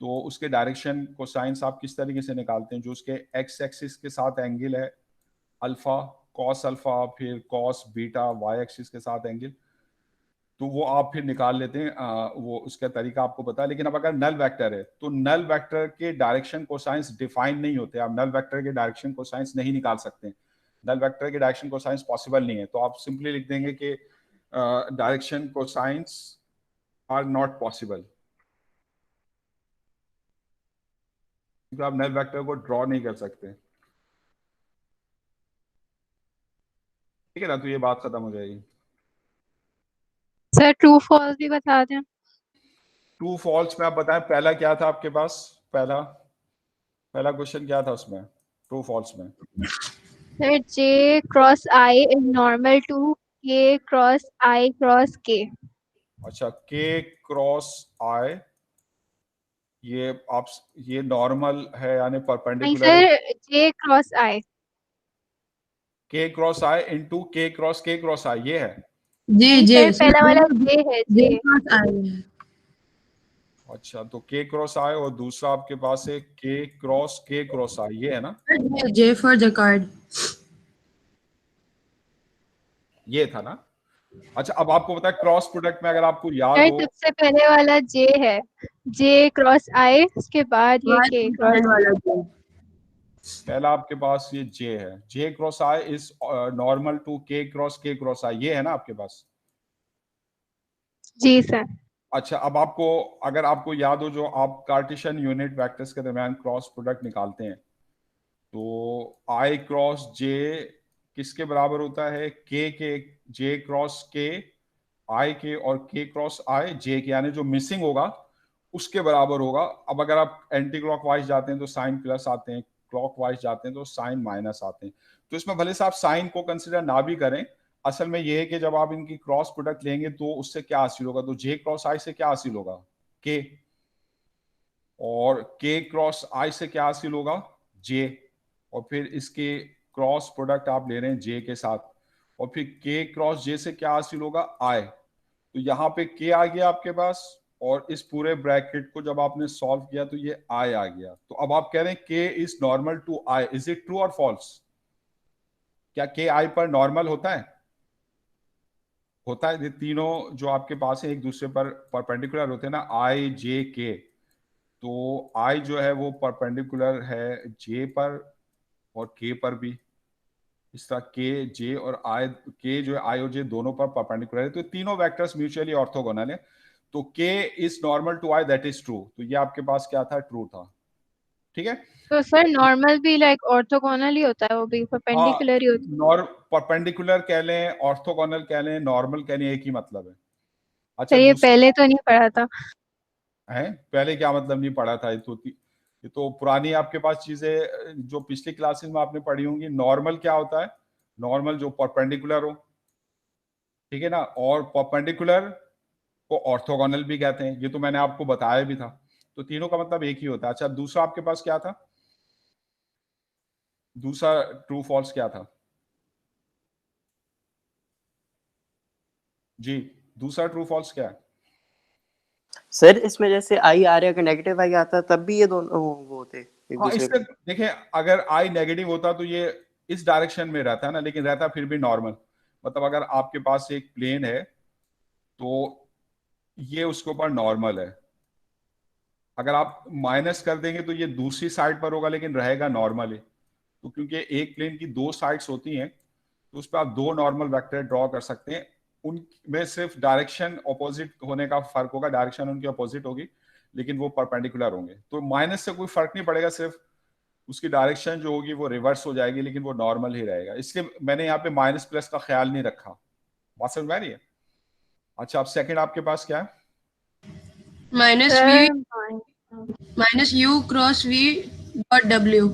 तो उसके डायरेक्शन को साइंस आप किस तरीके से निकालते हैं, जो उसके एक्स एक्सिस के साथ एंगल है अल्फा कॉस अल्फा, फिर कॉस बीटा वाई एक्सिस के साथ एंगल, तो वो आप फिर निकाल लेते हैं, वो उसका तरीका आपको पता है। लेकिन अब अगर नल वेक्टर है तो नल वेक्टर के डायरेक्शन कोसाइंस डिफाइन नहीं होते, आप नल वेक्टर के डायरेक्शन कोसाइंस नहीं निकाल सकते, नल वेक्टर के डायरेक्शन कोसाइंस पॉसिबल नहीं है, तो आप सिंपली लिख देंगे कि direction cosines are not possible, क्योंकि आप नल वेक्टर को ड्रॉ नहीं कर सकते। ठीक है ना, तो ये बात खत्म हो जाएगी। सर ट्रू फॉल्स भी बता दें। ट्रू फॉल्स में आप बताएं, पहला क्या था आपके पास, पहला क्वेश्चन क्या था उसमें ट्रू फॉल्स में? Sir j cross I is normal to के क्रॉस आई क्रॉस के। अच्छा, के क्रॉस आई ये आप ये नॉर्मल है यानी नहीं परपेंडिकुलर है, सर, जे क्रॉस आई। के क्रॉस आई इंटू के क्रॉस आई ये है। जी नहीं जी सर, पहला वाला जे है, जे। अच्छा, तो के क्रॉस आई और दूसरा आपके पास है के क्रॉस आई, ये है ना, जे फॉर जैकार्ड। ये था ना। अच्छा, अब आपको पता है क्रॉस प्रोडक्ट में अगर आपको याद सर हो, सबसे पहले वाला जे है, जे क्रॉस आई, उसके बाद ये Y के क्रॉस। कंपोनेंट वाला जो पहला आपके पास ये जे है, J cross I is normal to के क्रॉस आई, ये है ना आपके पास। जी सर। अच्छा, अब आपको अगर आपको याद हो, जो आप कार्टेशियन यूनिट वेक्टर्स के दरमियान क्रॉस प्रोडक्ट निकालते हैं, तो आई क्रॉस जे किसके बराबर होता है? के जे क्रॉस के आई के, और के क्रॉस आई जे के, यानी जो मिसिंग होगा उसके बराबर होगा। अब अगर आप एंटी क्लॉकवाइज जाते हैं तो साइन प्लस आते हैं, क्लॉकवाइज जाते हैं तो साइन माइनस आते हैं। तो इसमें भले से आप साइन को कंसिडर ना भी करें, असल में यह है कि जब आप इनकी क्रॉस प्रोडक्ट लेंगे तो उससे क्या हासिल होगा? तो जे क्रॉस आई से क्या हासिल होगा? के, और के क्रॉस आई से क्या हासिल होगा? जे, और फिर इसके क्रॉस प्रोडक्ट आप ले रहे हैं जे के साथ, और फिर के क्रॉस जे से क्या हासिल होगा? आई। तो यहाँ पे के आ गया आपके पास, और इस पूरे ब्रैकेट को जब आपने सॉल्व किया तो ये आई आ गया। तो अब आप कह रहे हैं k is normal to i, is it true और फॉल्स? क्या के आई पर नॉर्मल होता है? होता है। ये तीनों जो आपके पास है एक दूसरे पर परपेंडिकुलर होते हैं ना, आई जे के। तो आई जो है वो परपेंडिकुलर है जे पर और के पर भी। इस तरह के जे और आई, के जो है आई और जे दोनों पर परपेंडिकुलर है, तो तीनों वेक्टर्स म्यूचुअली ऑर्थोगोनल है। तो K is normal to I, that is true. तो ये आपके पास क्या था? ट्रू था। ठीक है। तो सर नॉर्मल भी लाइक ऑर्थोगोनल ही होता है, वो भी हाँ, परपेंडिकुलर ही होता परपेंडिकुलर कह लें, ऑर्थोगोनल कह लें, नॉर्मल कह लें, एक ही मतलब है। है। अच्छा, सर ये दूसरा पहले तो नहीं पढ़ा था। है, पहले क्या मतलब नहीं पढ़ा था? ये तो पुरानी आपके पास चीजें जो पिछली क्लासेस में आपने पढ़ी होंगी। नॉर्मल क्या होता है? नॉर्मल जो परपेंडिकुलर हो, ठीक है ना, और परपेंडिकुलर को ऑर्थोगोनल भी कहते हैं, ये तो मैंने आपको बताया भी था। तो तीनों का मतलब एक ही होता है। अच्छा, दूसरा आपके पास क्या था? दूसरा ट्रू फॉल्स क्या था जी? दूसरा ट्रू फॉल्स क्या है? सर इसमें जैसे आई आ रहा है, अगर नेगेटिव आई आता तब भी ये दोनों वो होते एक हाँ, दूसरे इससे पे। देखें, अगर आई नेगेटिव होता तो ये इस डायरेक्शन में रहता है ना, लेकिन रहता फिर भी नॉर्मल। मतलब अगर आपके पास एक प्लेन है तो ये उसके ऊपर नॉर्मल है। अगर आप माइनस कर देंगे तो ये दूसरी साइड पर होगा, लेकिन रहेगा नॉर्मल ही। तो क्योंकि एक प्लेन की दो साइड्स होती हैं, तो उस पर आप दो नॉर्मल वेक्टर ड्रॉ कर सकते हैं। उनमें सिर्फ डायरेक्शन ऑपोजिट होने का फर्क होगा, डायरेक्शन उनकी ऑपोजिट होगी, लेकिन वो परपेंडिकुलर होंगे। तो माइनस से कोई फर्क नहीं पड़ेगा, सिर्फ उसकी डायरेक्शन जो होगी वो रिवर्स हो जाएगी, लेकिन वो नॉर्मल ही रहेगा। इसलिए मैंने यहाँ पे माइनस प्लस का ख्याल नहीं रखा। बात समझ में आ रही है? अच्छा, अब सेकंड आपके पास क्या है? Minus V sir minus U cross V dot W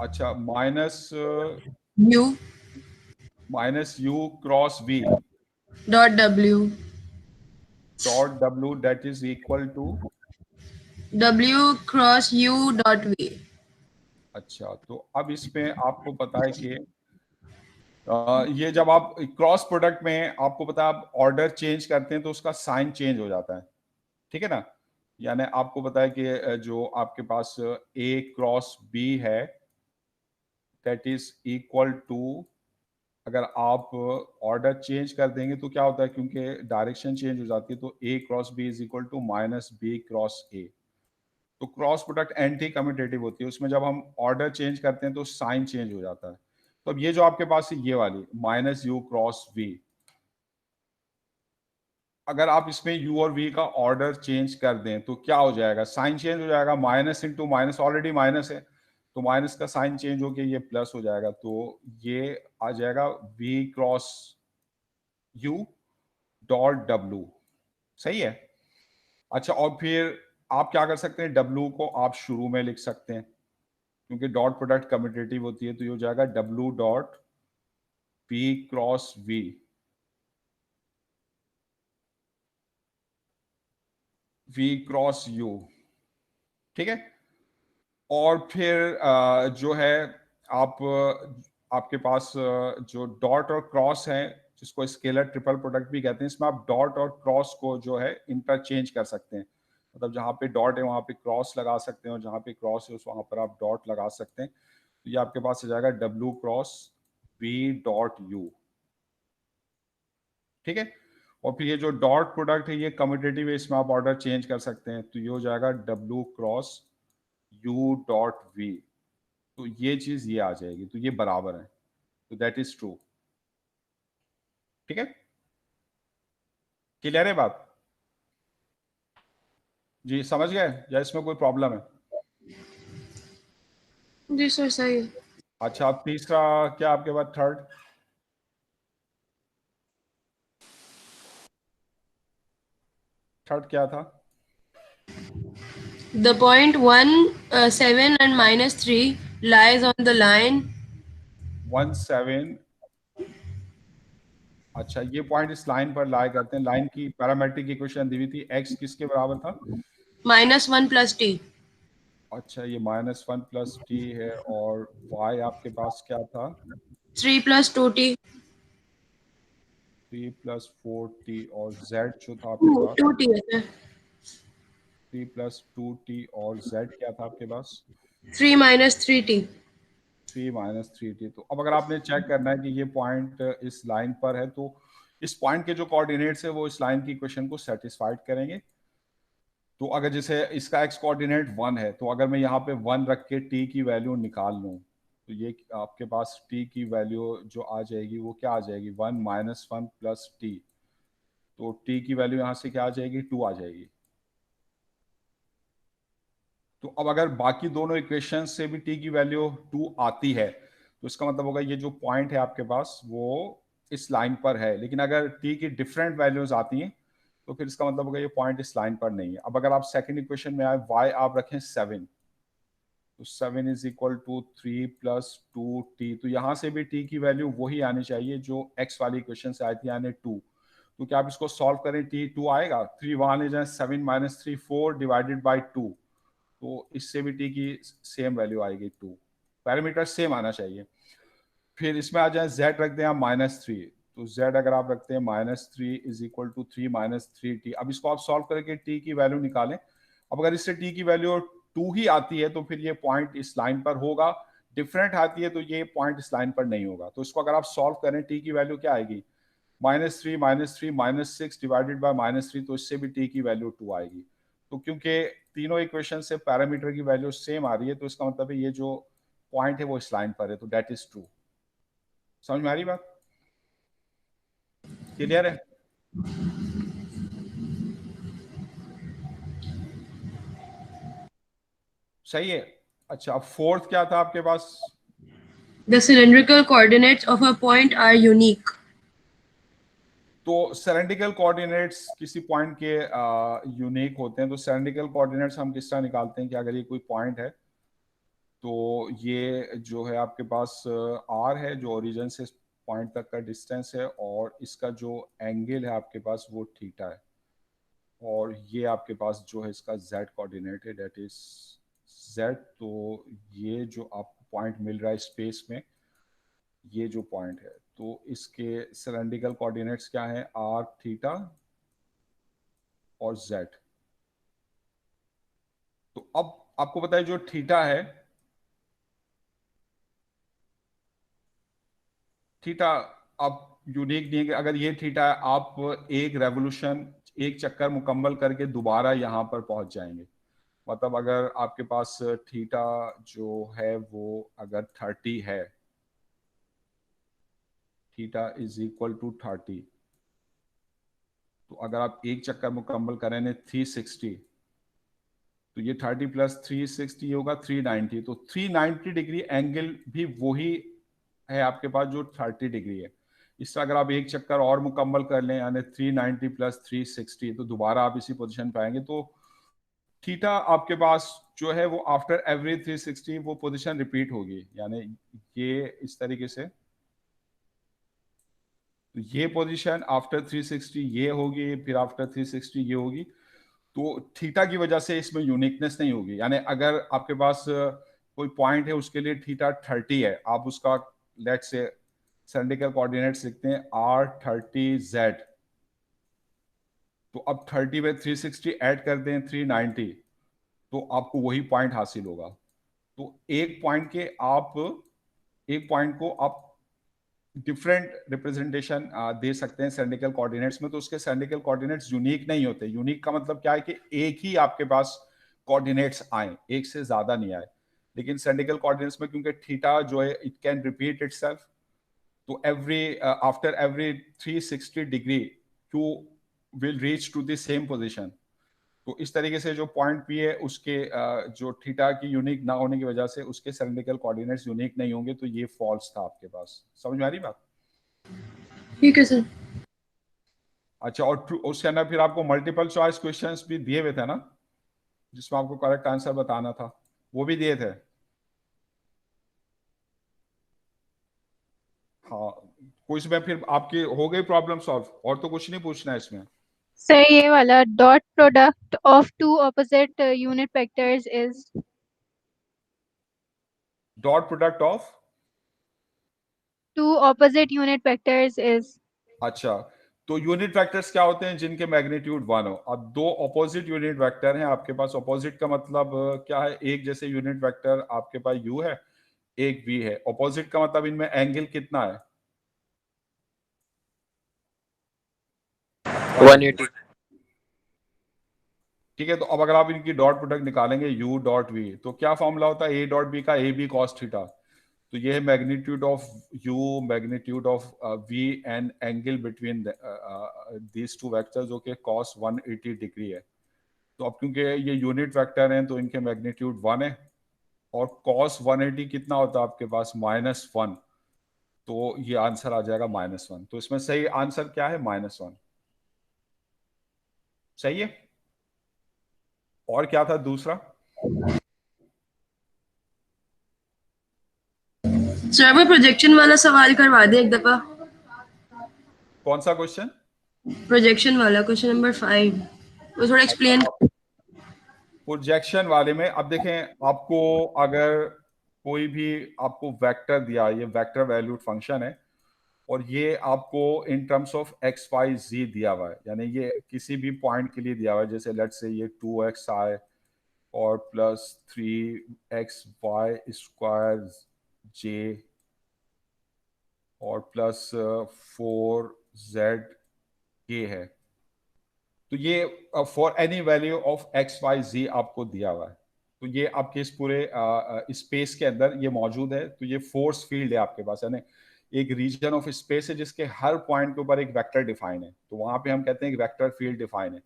अच्छा, minus U U cross V dot W dot W, that is equal to. W cross U dot V. अच्छा, तो अब इसमें आपको पता है कि ये जब आप क्रॉस प्रोडक्ट में, आपको पता है, आप ऑर्डर चेंज करते हैं तो उसका साइन चेंज हो जाता है, ठीक है ना। यानी आपको पता है कि जो आपके पास ए क्रॉस बी है, दैट इज इक्वल टू, अगर आप ऑर्डर चेंज कर देंगे तो क्या होता है, क्योंकि डायरेक्शन चेंज हो जाती है, तो A cross B is equal to minus B cross A. तो क्रॉस प्रोडक्ट एंटी कम्यूटेटिव होती है, उसमें जब हम ऑर्डर चेंज करते हैं तो साइन चेंज हो जाता है। तो अब ये जो आपके पास है, ये वाली माइनस यू क्रॉस वी, अगर आप इसमें u और v का ऑर्डर चेंज कर दें तो क्या हो जाएगा? साइन चेंज हो जाएगा। Minus into minus, already minus है, तो माइनस का साइन चेंज होकर ये प्लस हो जाएगा। तो ये आ जाएगा v cross u dot w। सही है। अच्छा, और फिर आप क्या कर सकते हैं? w को आप शुरू में लिख सकते हैं, क्योंकि डॉट प्रोडक्ट कम्यूटेटिव होती है, तो ये हो जाएगा w dot p cross v, v cross u। ठीक है। और फिर जो है, आप आपके पास जो डॉट और क्रॉस है, जिसको स्केलर ट्रिपल प्रोडक्ट भी कहते हैं, इसमें आप डॉट और क्रॉस को जो है इंटरचेंज कर सकते हैं। मतलब जहाँ पे डॉट है वहाँ पे क्रॉस लगा सकते हैं, और जहाँ पे क्रॉस है उस वहाँ पर आप डॉट लगा सकते हैं। तो ये आपके पास आ जाएगा W cross B dot U. ठीक है। और फिर ये जो डॉट प्रोडक्ट है ये कम्यूटेटिव है, इसमें आप ऑर्डर चेंज कर सकते हैं, तो ये हो जाएगा W cross U dot V, तो ये चीज ये आ जाएगी, तो ये बराबर है, तो दैट इज ट्रू। ठीक है, क्लियर है बात जी, समझ गए या इसमें कोई प्रॉब्लम है? जी सर सही है। अच्छा, अब तीसरा क्या आपके पास, थर्ड क्या था? The point 7 and -3 lies on the line 1 7, अच्छा ये पॉइंट इस लाइन पर लाई करते हैं, लाइन की पैरामेट्रिक इक्वेशन दी हुई थी, x किसके बराबर था? -1 + t। अच्छा ये -1 + t है, और y आपके पास क्या था? 3 + 2t। 3 + 4t, और z जो था आपके पास 2t है सर। 3 + 2t, और z क्या था आपके पास? 3 - 3t। 3 - 3t। तो अब अगर आपने चेक करना है कि ये पॉइंट इस लाइन पर है, तो इस पॉइंट के जो कोऑर्डिनेट्स है वो इस लाइन की इक्वेशन को सेटिस्फाइड करेंगे। तो अगर जैसे इसका x कोऑर्डिनेट 1 है, तो अगर मैं यहाँ पे 1 रख के t की वैल्यू निकाल लूँ, तो ये आपके पास t की वैल्यू जो आ जाएगी वो क्या आ जाएगी? 1 - 1 + t, तो t की वैल्यू यहाँ से क्या आ जाएगी? 2 आ जाएगी। तो अब अगर बाकी दोनों इक्वेशन से भी t की वैल्यू 2 आती है, तो इसका मतलब होगा ये जो पॉइंट है आपके पास वो इस लाइन पर है। लेकिन अगर t की डिफरेंट वैल्यूज आती हैं, तो फिर इसका मतलब होगा ये पॉइंट इस लाइन पर नहीं है। अब अगर आप सेकंड इक्वेशन में आए, y आप रखें 7, तो 7 = 3 + 2t, तो यहाँ से भी t की वैल्यू वही आनी चाहिए जो x वाली इक्वेशन से आई थी, यानी 2। तो क्या आप इसको सॉल्व करें, t 2 आएगा, 3 वहां ले जाए, 7 - 3 4 डिवाइडेड बाई 2, तो इससे भी t की सेम वैल्यू आएगी 2, पैरामीटर सेम आना चाहिए। फिर इसमें आ जाए z रख दें आप -3, तो z अगर आप रखते हैं -3 = 3 - 3t, अब इसको आप सॉल्व करके t की वैल्यू निकालें। अब अगर इससे t की वैल्यू 2 ही आती है, तो फिर ये पॉइंट इस लाइन पर होगा, डिफरेंट आती है तो ये पॉइंट इस लाइन पर नहीं होगा। तो इसको अगर आप सॉल्व करें, t की वैल्यू क्या आएगी? -3 - 3 -6 डिवाइडेड बाय -3, तो इससे भी t की वैल्यू 2 आएगी। तो क्योंकि तीनों इक्वेशन से पैरामीटर की वैल्यू सेम आ रही है, तो इसका मतलब है ये जो पॉइंट है वो इस लाइन पर है, तो दैट इज ट्रू। समझ में आ रही बात? क्लियर है? सही है। अच्छा, अब फोर्थ क्या था आपके पास? The cylindrical coordinates of a point are unique. तो सिलेंड्रिकल कोऑर्डिनेट्स किसी पॉइंट के यूनिक होते हैं। तो सिलेंड्रिकल कोऑर्डिनेट्स हम किस तरह निकालते हैं कि अगर ये कोई पॉइंट है, तो ये जो है आपके पास r है, जो ओरिजिन से पॉइंट तक का डिस्टेंस है, और इसका जो एंगल है आपके पास वो थीटा है, और ये आपके पास जो है इसका z कोऑर्डिनेट है, दैट इज z। तो ये जो आपको पॉइंट मिल रहा है स्पेस में, ये जो पॉइंट है, तो इसके सिलेंड्रिकल कोऑर्डिनेट्स क्या हैं? r, थीटा और z। तो अब आपको पता है जो थीटा है, थीटा अब यूनिक नहीं है कि अगर ये थीटा है, आप एक रेवोल्यूशन, एक चक्कर मुकम्मल करके दोबारा यहां पर पहुंच जाएंगे। मतलब अगर आपके पास थीटा जो है वो अगर 30 है, थीटा = 30, तो अगर आप एक चक्कर मुकम्मल करें 360, तो ये 30 + 360 होगा 390, तो 390 डिग्री एंगल भी वही है आपके पास जो 30 डिग्री है। इस तरह अगर आप एक चक्कर और मुकम्मल कर लें, यानी 390 + 360, तो दोबारा आप इसी पोजीशन पे आएंगे। तो थीटा आपके पास जो है वो आफ्टर एवरी 360 वो पोजीशन रिपीट होगी, यानी ये इस तरीके से, तो ये पोजीशन आफ्टर 360 ये होगी, फिर आफ्टर 360 ये होगी। तो थीटा की वजह से इसमें यूनिकनेस नहीं होगी। यानी अगर आपके पास कोई पॉइंट है, उसके लिए थीटा 30 है, आप उसका लेट से सिलेंड्रिकल कोऑर्डिनेट्स लिखते हैं r30z, तो अब 30 में 360 ऐड कर दें 390, तो आपको वही पॉइंट हासिल होगा। तो एक पॉइंट को आप डिफरेंट रिप्रेजेंटेशन दे सकते हैं सिलेंड्रिकल कोऑर्डिनेट्स में, तो उसके सिलेंड्रिकल कोऑर्डिनेट्स यूनिक नहीं होते। यूनिक का मतलब क्या है कि एक ही आपके पास कोऑर्डिनेट्स आए, एक से ज्यादा नहीं आए। लेकिन सिलेंड्रिकल कोऑर्डिनेट्स में क्योंकि थीटा जो है इट कैन रिपीट इटसेल्फ, तो after every 360 degree Q will reach to the same position. तो इस तरीके से जो पॉइंट पी है उसके जो थीटा की यूनिक ना होने की वजह से उसके सिलेंड्रिकल कोऑर्डिनेट्स यूनिक नहीं होंगे, तो ये फॉल्स था आपके पास। समझ में आ रही बात? ठीक है सर। अच्छा, और उसके अंदर फिर आपको मल्टीपल चॉइस क्वेश्चंस भी दिए हुए थे ना, जिसमें आपको करेक्ट आंसर बताना था, वो भी दिए थे। हाँ, कोई इसमें फिर आपकी हो गई प्रॉब्लम सॉल्व, और तो कुछ नहीं पूछना है इसमें। सर ये वाला dot product of two opposite unit vectors is. Dot product of two opposite unit vectors is. अच्छा, तो यूनिट वेक्टर्स क्या होते हैं? जिनके मैग्नीट्यूड 1 हो। अब दो ऑपोजिट यूनिट वेक्टर हैं आपके पास। ऑपोजिट का मतलब क्या है? एक जैसे यूनिट वेक्टर आपके पास u है, एक v है। ऑपोजिट का मतलब इनमें एंगल कितना है? 180। ठीक है, तो अब अगर आप इनकी डॉट प्रोडक्ट निकालेंगे u डॉट v, तो क्या फॉर्मूला होता है a डॉट b का? a b cos theta. तो ये है magnitude of u, magnitude of v and angle between these two vectors जो कि cos 180 डिग्री है। तो अब क्योंकि ये यूनिट वेक्टर हैं तो इनके मैग्नीट्यूड 1 है, और cos 180 कितना होता है आपके पास? -1। तो ये आंसर आ जाएगा -1। तो इसमें सही आंसर क्या है? -1। सही है। और क्या था दूसरा? सर वो प्रोजेक्शन वाला सवाल करवा दे एक दफा। कौन सा क्वेश्चन? प्रोजेक्शन वाला क्वेश्चन नंबर 5, वो थोड़ा एक्सप्लेन। प्रोजेक्शन वाले में अब देखें, आपको अगर कोई भी आपको वेक्टर दिया, ये वेक्टर वैल्यूड फंक्शन है, और ये आपको in terms of X Y Z दिया हुआ है, यानी ये किसी भी पॉइंट के लिए दिया हुआ है। जैसे लेट्स से ये 2xi और प्लस 3xy स्क्वायर जे और प्लस 4z है। तो ये for any value of X Y Z आपको दिया हुआ है। तो ये आपके इस पूरे स्पेस के अंदर ये मौजूद है। तो ये फोर्स फील्ड है आपके पास, यानी एक रीजन ऑफ स्पेस है जिसके हर पॉइंट के ऊपर एक वेक्टर डिफाइन है। तो वहां पे हम कहते हैं कि वेक्टर फील्ड डिफाइन है।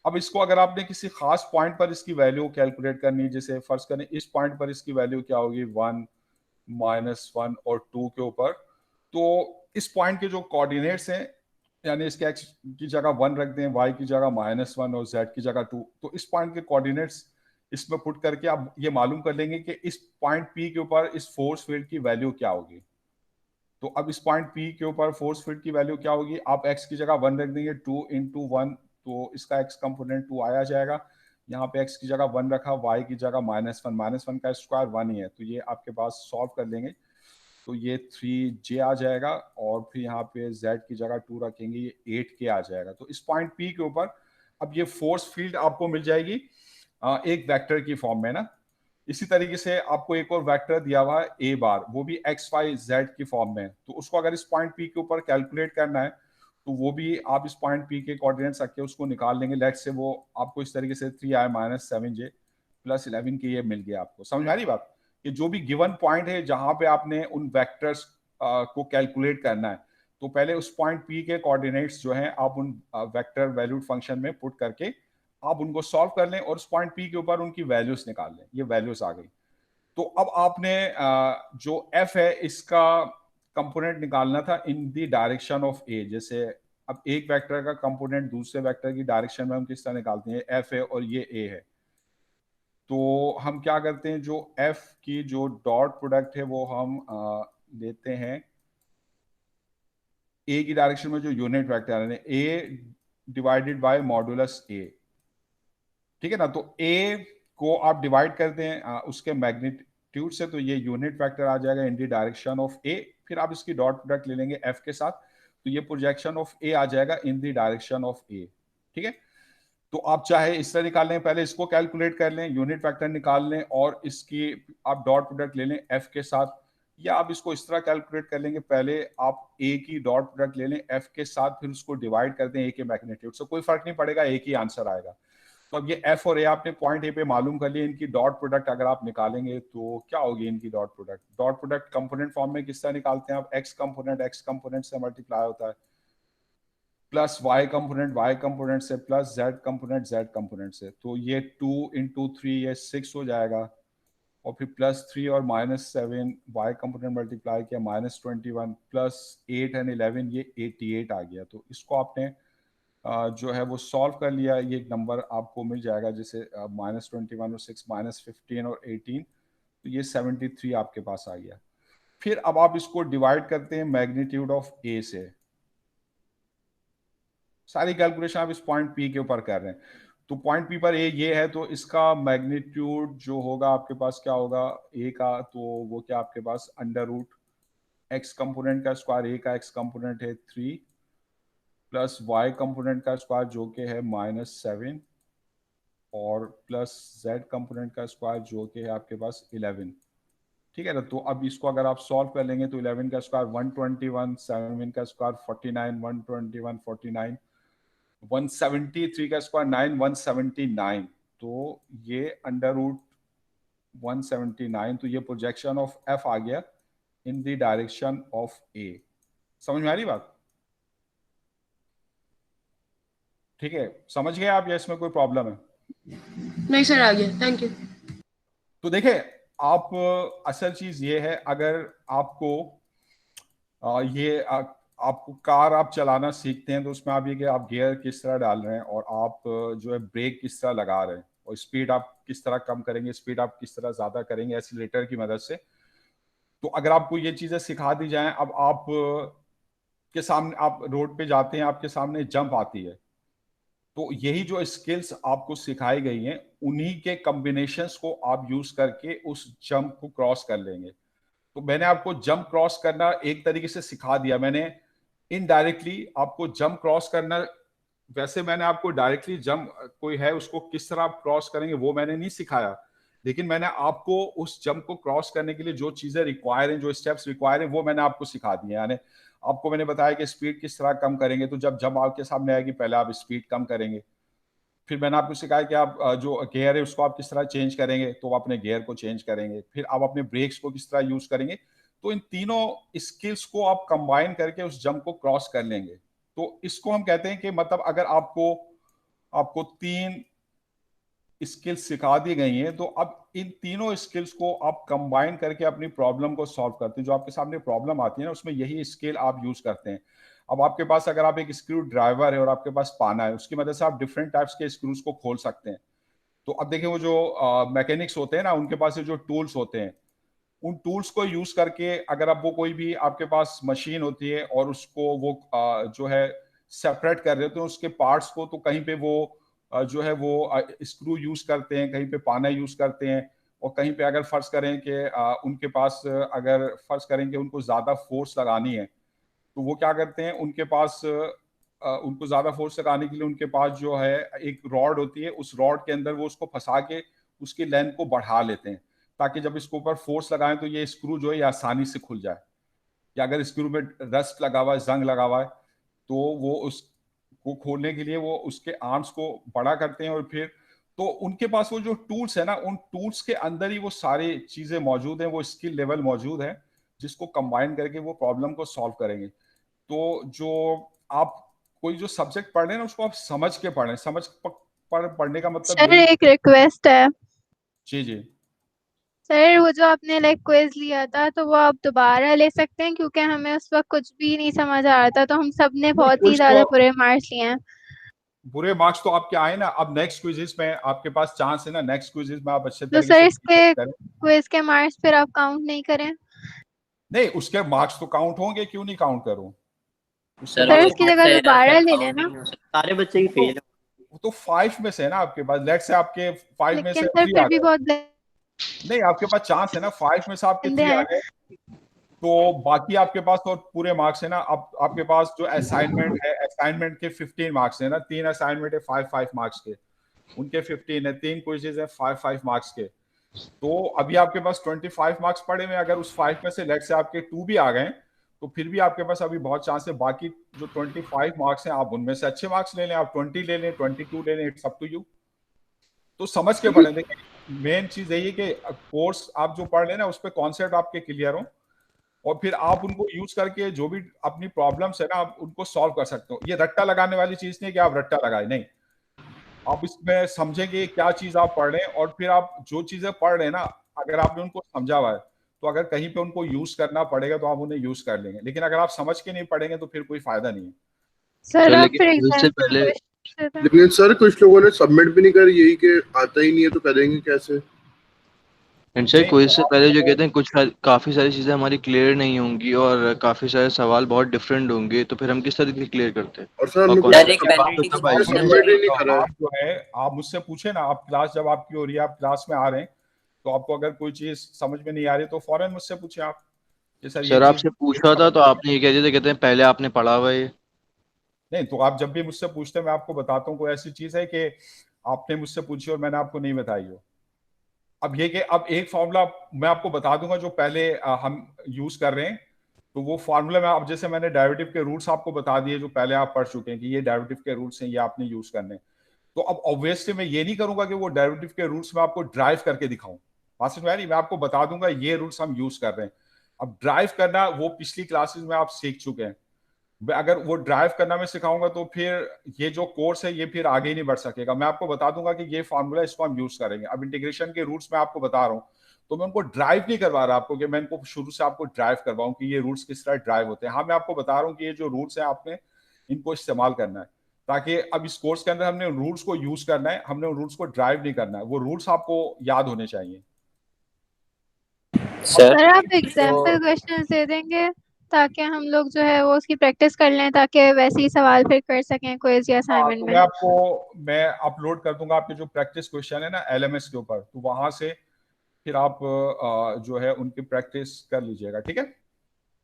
अब इसको अगर आपने किसी खास पॉइंट पर इसकी वैल्यू कैलकुलेट करनी है, जैसे फर्ज करें इस पॉइंट पर इसकी वैल्यू क्या होगी? 1, -1 और 2 के ऊपर। तो इस पॉइंट के जो कोऑर्डिनेट्स हैं, यानी इसके x की जगह 1 रख दें, y की जगह -1 और z की जगह 2, तो इस पॉइंट के कोऑर्डिनेट्स इसमें पुट करके आप ये मालूम कर लेंगे कि इस पॉइंट P के ऊपर इस फोर्स फील्ड की वैल्यू क्या होगी। तो अब इस पॉइंट P के ऊपर फोर्स फील्ड की वैल्यू क्या होगी? आप x की जगह 1 रख देंगे, 2 × 1, तो इसका x कंपोनेंट 2 आया जाएगा। यहाँ पे x की जगह 1 रखा, y की जगह -1, -1 का स्क्वायर 1 ही है। तो ये आपके पास सॉल्व कर लेंगे, तो ये 3j आ जाएगा, और फिर यहाँ पे z की जगह 2 रखेंगे, ये 8k आ जाएगा। तो इस पॉइंट P के ऊपर अब ये फोर्स फील्ड आपको मिल जाएगी एक वेक्टर की फॉर्म में ना। इसी तरीके से आपको एक और वेक्टर दिया हुआ है a बार, वो भी x y z की फॉर्म में। तो उसको अगर इस पॉइंट P के ऊपर कैलकुलेट करना है, तो वो भी आप इस पॉइंट P के कोऑर्डिनेट्स रख के उसको निकाल लेंगे। लेट्स से वो आपको इस तरीके से 3i - 7j + 11k ये मिल गया। आपको समझ आ रही बात? कि जो भी गिवन पॉइंट है जहां पे आपने उन वेक्टर्स को कैलकुलेट करना है, तो पहले उस पॉइंट P के कोऑर्डिनेट्स जो हैं आप उन वेक्टर वैल्यूड फंक्शन में पुट करके आप उनको सॉल्व कर लें, और उस पॉइंट P के ऊपर उनकी वैल्यूज निकाल लें। ये वैल्यूज आ गई। तो अब आपने जो f है इसका कंपोनेंट निकालना था in the direction of a। जैसे अब एक वेक्टर का कंपोनेंट दूसरे वेक्टर की डायरेक्शन में हम किस तरह निकालते हैं? f है और ये a है, तो हम क्या करते हैं, जो f की जो डॉट प्रोडक्ट है वो हम लेते हैं a की डायरेक्शन में जो यूनिट वेक्टर है a divided by modulus a। ठीक है ना? तो a को आप डिवाइड करते हैं उसके मैग्नीट्यूड से, तो ये यूनिट वेक्टर आ जाएगा in the direction of a। फिर आप इसकी डॉट प्रोडक्ट ले लेंगे f के साथ, तो ये प्रोजेक्शन ऑफ a आ जाएगा in the direction of a। ठीक है? तो आप चाहे इस तरह निकाल लें, पहले इसको कैलकुलेट कर लें, यूनिट वेक्टर निकाल लें, और इसकी आप डॉट प्रोडक्ट ले लें f के साथ, या आप इसको इस तरह कैलकुलेट कर लेंगे, पहले आप ए की डॉट प्रोडक्ट ले लें एफ के साथ, फिर उसको डिवाइड कर दें ए के मैग्नीट्यूड से, कोई फर्क नहीं पड़ेगा, एक ही आंसर आएगा। तो अब ये एफ और ए आपने पॉइंट ए पे मालूम कर लिया, इनकी डॉट प्रोडक्ट अगर आप निकालेंगे तो क्या होगी इनकी dot product? Dot product component form में किस तरह निकालते हैं आप? एक्स कंपोनेंट से मल्टीप्लाई होता है, प्लस वाई कंपोनेंट से, प्लस जेड कंपोनेंट से। तो ये 2 × 3 ये 6 हो जाएगा, और फिर +3 और -7 वाई कंपोनेंट मल्टीप्लाई किया -21 प्लस 8 और 11 ये 88 आ गया। तो इसको आपने जो है वो सॉल्व कर लिया, ये नंबर आपको मिल जाएगा, जैसे -21 और 6 -15 और 18, तो ये 73 आपके पास आ गया। फिर अब आप इसको डिवाइड करते हैं मैग्नीट्यूड ऑफ ए से, सारी कैलकुलेशन आप इस पॉइंट पी के ऊपर कर रहे हैं। तो पॉइंट पी पर ए ये है, तो इसका मैग्नीट्यूड जो होगा आपके पास क्या होगा ए का, तो वो क्या आपके पास √x कंपोनेंट का स्क्वायर, ए का x कंपोनेंट है 3 प्लस y कंपोनेंट का स्क्वायर जो कि है -7 और प्लस z कंपोनेंट का स्क्वायर जो कि है आपके पास 11। ठीक है ना? तो अब इसको अगर आप सॉल्व कर लेंगे तो 11 का स्क्वायर 121, 7 का स्क्वायर 49, 121 49, 173 का स्क्वायर 9, 179। तो ये √179, तो ये प्रोजेक्शन ऑफ एफ आ गया इन द डायरेक्शन ऑफ ए। समझ में आ रही बात? ठीक है, समझ गए आप या इसमें कोई प्रॉब्लम है? नहीं सर, आ गया, थैंक यू। तो देखें आप, असल चीज ये है, अगर आपको आपको कार आप चलाना सीखते हैं तो उसमें आप ये कि आप गियर किस तरह डाल रहे हैं और आप जो है ब्रेक किस तरह लगा रहे हैं और स्पीड आप किस तरह कम करेंगे, स्पीड आप किस तरह ज्यादा करेंगे एक्सीलरेटर की मदद से। तो अगर आपको ये चीजें सिखा दी जाएं, अब आप के सामने आप रोड पे जाते हैं, आपके सामने जंप आती है, तो यही जो स्किल्स आपको सिखाई गई हैं उन्हीं के कॉम्बिनेशंस को आप यूज करके उस जंप को क्रॉस कर लेंगे। तो मैंने आपको जंप क्रॉस करना एक तरीके से सिखा दिया, मैंने इनडायरेक्टली आपको जंप क्रॉस करना, वैसे मैंने आपको डायरेक्टली जंप कोई है उसको किस तरह आप क्रॉस करेंगे वो मैंने नहीं सिखाया, लेकिन मैंने आपको उस जंप को क्रॉस करने के लिए जो चीजें रिक्वायर हैं, जो स्टेप्स रिक्वायर हैं, वो मैंने आपको सिखा दिए। यानी आपको मैंने बताया कि स्पीड किस तरह कम करेंगे, तो जब जंप आपके सामने आएगी पहले आप स्पीड कम करेंगे, फिर मैंने आपको सिखाया कि आप जो गियर है उसको आप किस तरह चेंज करेंगे, तो आप अपने गियर को चेंज करेंगे, फिर आप अपने ब्रेक्स को किस तरह यूज करेंगे। तो इन तीनों स्किल्स को आप कंबाइन करके उस जंप को क्रॉस कर लेंगे। तो इसको हम कहते हैं कि मतलब अगर आपको आपको 3 स्किल्स सिखा दी गई हैं, तो अब इन तीनों स्किल्स को आप कंबाइन करके अपनी प्रॉब्लम को सॉल्व करते हैं। जो आपके सामने प्रॉब्लम आती है ना, उसमें यही स्किल आप यूज करते हैं। अब आपके पास अगर आप एक स्क्रू ड्राइवर है और आपके पास पाना है, उसकी मदद से आप डिफरेंट टाइप्स के स्क्रूज को खोल सकते हैं। तो अब देखिए वो जो मैकेनिक्स होते हैं ना, उनके पास जो टूल्स होते हैं, उन टूल्स को यूज करके अगर आप वो कोई भी आपके पास मशीन होती है और उसको वो जो है सेपरेट कर रहे होते हैं उसके पार्ट्स को, तो कहीं पे वो जो है वो स्क्रू यूज करते हैं, कहीं पे पाना यूज करते हैं, और कहीं पे अगर फर्ज करें कि उनके पास अगर फर्ज करें कि उनको ज्यादा फोर्स लगानी है, तो वो क्या करते हैं, उनके पास उनको ज्यादा फोर्स लगाने के लिए उनके पास जो है एक रॉड होती है, उस रॉड के अंदर वो उसको फंसा के उसकी लेंथ को बढ़ा लेते हैं, ताकि जब इसके ऊपर फोर्स लगाएं तो ये स्क्रू जो है ये आसानी से खुल जाए। या अगर स्क्रू में रस्ट लगा हुआ है, जंग लगा हुआ है, तो वो उसको खोलने के लिए वो उसके आर्म्स को बड़ा करते हैं, और फिर तो उनके पास वो जो टूल्स है ना, उन टूल्स के अंदर ही वो सारी चीजें मौजूद हैं, वो स्किल लेवल मौजूद है, जिसको कंबाइन करके वो प्रॉब्लम को सॉल्व करेंगे। तो जो आप कोई जो सब्जेक्ट पढ़ रहे हैं ना, उसको आप समझ के पढ़ें, पढ़ने का मतलब सर यही। एक रिक्वेस्ट है। जी जी। सर वो जो आपने क्विज लिया था तो वो आप दोबारा ले सकते हैं, क्योंकि हमें उस वक्त कुछ भी नहीं समझ आ रहा था, तो हम सब ने बहुत ही क्विज ज्यादा तो बुरे मार्क्स लिए हैं। बुरे मार्क्स तो आपके आए ना, अब नेक्स्ट क्विजेस में आपके पास चांस है ना, नेक्स्ट क्विजेस में आप अच्छे तो तरीके सर से इसके करें। क्विज के मार्क्स फिर आप काउंट नहीं करें? नहीं, उसके मार्क्स तो काउंट होंगे, क्यों नहीं काउंट करूं? उसके सर मार्क्स उसकी तो जगह दोबारा ले लेना। सारे बच्चे ही फेल वो तो 5 में से है ना आपके पास, लेट से आपके 5 में से लेकिन सर 3 फिर आ भी गए। बहुत नहीं, आपके पास चांस है ना, 5 में से आपके गंदे 3 आ हैं। गए, तो बाकी आपके पास तो पूरे मार्क्स है ना। अब आपके पास जो असाइनमेंट है, असाइनमेंट के 15 मार्क्स है ना, 3 असाइनमेंट है 5 5 मार्क्स के, उनके 15 है, 3 क्विजेज है 5 5 मार्क्स के। तो अभी आपके पास 25 मार्क्स पड़े हुए, अगर उस 5 में से लेट से आपके 2 भी आ गए तो फिर भी आपके पास अभी बहुत चांस है बाकी जो 25 मार्क्स हैं आप उनमें से अच्छे मार्क्स ले लें, आप 20 ले लें, 22 ले लें, इट्स अप टू यू। तो समझ के पढ़ें। देखिए मेन चीज यही है कि कोर्स आप जो पढ़ लेना उस पर कॉन्सेप्ट आपके क्लियर हो और फिर आप उनको यूज करके जो भी अपनी प्रॉब्लम्स है ना आप उनको सॉल्व कर सकते हो। ये रट्टा लगाने वाली चीज नहीं कि आप रट्टा लगाए, नहीं, आप इसमें समझेंगे क्या चीज आप पढ़ रहे हैं और फिर आप जो चीजें पढ़ रहे हैं ना अगर आपने उनको समझा हुआ है तो अगर कहीं पे उनको यूज करना पड़ेगा तो आप उन्हें यूज कर लेंगे, लेकिन अगर आप समझ के नहीं पढ़ेंगे तो फिर कोई फायदा नहीं है। सर आप लेकिन फिर इससे एग्जाम्पल पहले क्वेश्चन लेकिन सर कुछ लोगों ने सबमिट भी नहीं कर, यही कि आता ही नहीं है तो करेंगे कैसे? एंड सर नहीं क्विज तो से पहले जो आपको कहते हैं काफी सारी चीजें हमारी क्लियर नहीं होंगी और काफी सारे सवाल बहुत डिफरेंट होंगे, तो फिर हम किस तरह से क्लियर करते हैं और सर और हमने कौन कुछ सर एक सी बात तो पेनल्टी की तब आप आएगी। क्वेश्चन सबमिट ही नहीं मुझे करा है। आप जो है आप मुझसे पूछे ना, आप क्लास जब आपकी हो रही है, आप क्लास में आ रहे हैं तो आपको अगर कोई चीज समझ में नहीं आ रही तो फौरन मुझसे पूछे आप कि सर ये सर चीज आपसे पूछा था समझ तो में नहीं आपने ये कह दिया था, कहते हैं पहले आपने पढ़ा हुआ है ये। नहीं, तो आप जब भी मुझसे पूछते हैं मैं आपको बताता हूँ कोई ऐसी चीज है कि आपने मुझसे पूछी और मैंने आपको नहीं बताई हो। अब ये कि अब एक फॉर्मूला मैं आपको बता दूंगा जो पहले हम यूज कर रहे हैं, तो वो फार्मूला में अब जैसे मैंने डेरिवेटिव के रूल्स आपको बता दिए जो पहले आप पढ़ चुके हैं कि ये डेरिवेटिव के रूल्स हैं, ये आपने यूज करने हैं। तो अब ऑब्वियसली मैं ये नहीं करूंगा कि वो डेरिवेटिव के रूल्स में आपको ड्राइव करके दिखाऊं, बात समझ में आ रही? मैं आपको बता दूंगा ये रूल्स हम यूज कर रहे हैं। अब ड्राइव करना वो पिछली क्लासेस में आप सीख चुके हैं। अगर वो ड्राइव करना मैं सिखाऊंगा तो फिर ये जो कोर्स है ये फिर आगे ही नहीं बढ़ सकेगा। मैं आपको बता दूंगा कि ये फॉर्मूला इसको हम यूज करेंगे। अब इंटीग्रेशन के रूल्स मैं आपको बता रहा हूँ तो मैं उनको ड्राइव नहीं करवा रहा आपको कि मैं इनको शुरू से आपको ड्राइव करवाऊं कि ये रूल्स किस तरह ड्राइव होते हैं। हाँ मैं आपको बता रहा हूँ कि ये जो रूल्स है आपने इनको इस्तेमाल करना है, ताकि अब इस कोर्स के अंदर हमने रूल्स को यूज करना है, हमने रूल्स को ड्राइव नहीं करना है। वो रूल्स आपको याद होने चाहिए। सर आप तो एग्जाम्पल क्वेश्चन दे देंगे ताकि हम लोग जो है वो उसकी प्रैक्टिस कर लें ताकि वैसे ही सवाल फिर कर सकें क्विज या हाँ असाइनमेंट तो में। मैं अपलोड कर दूंगा आपके जो प्रैक्टिस क्वेश्चन है ना एलएमएस के ऊपर, तो वहां से फिर आप जो है उनकी प्रैक्टिस कर लीजिएगा। ठीक है,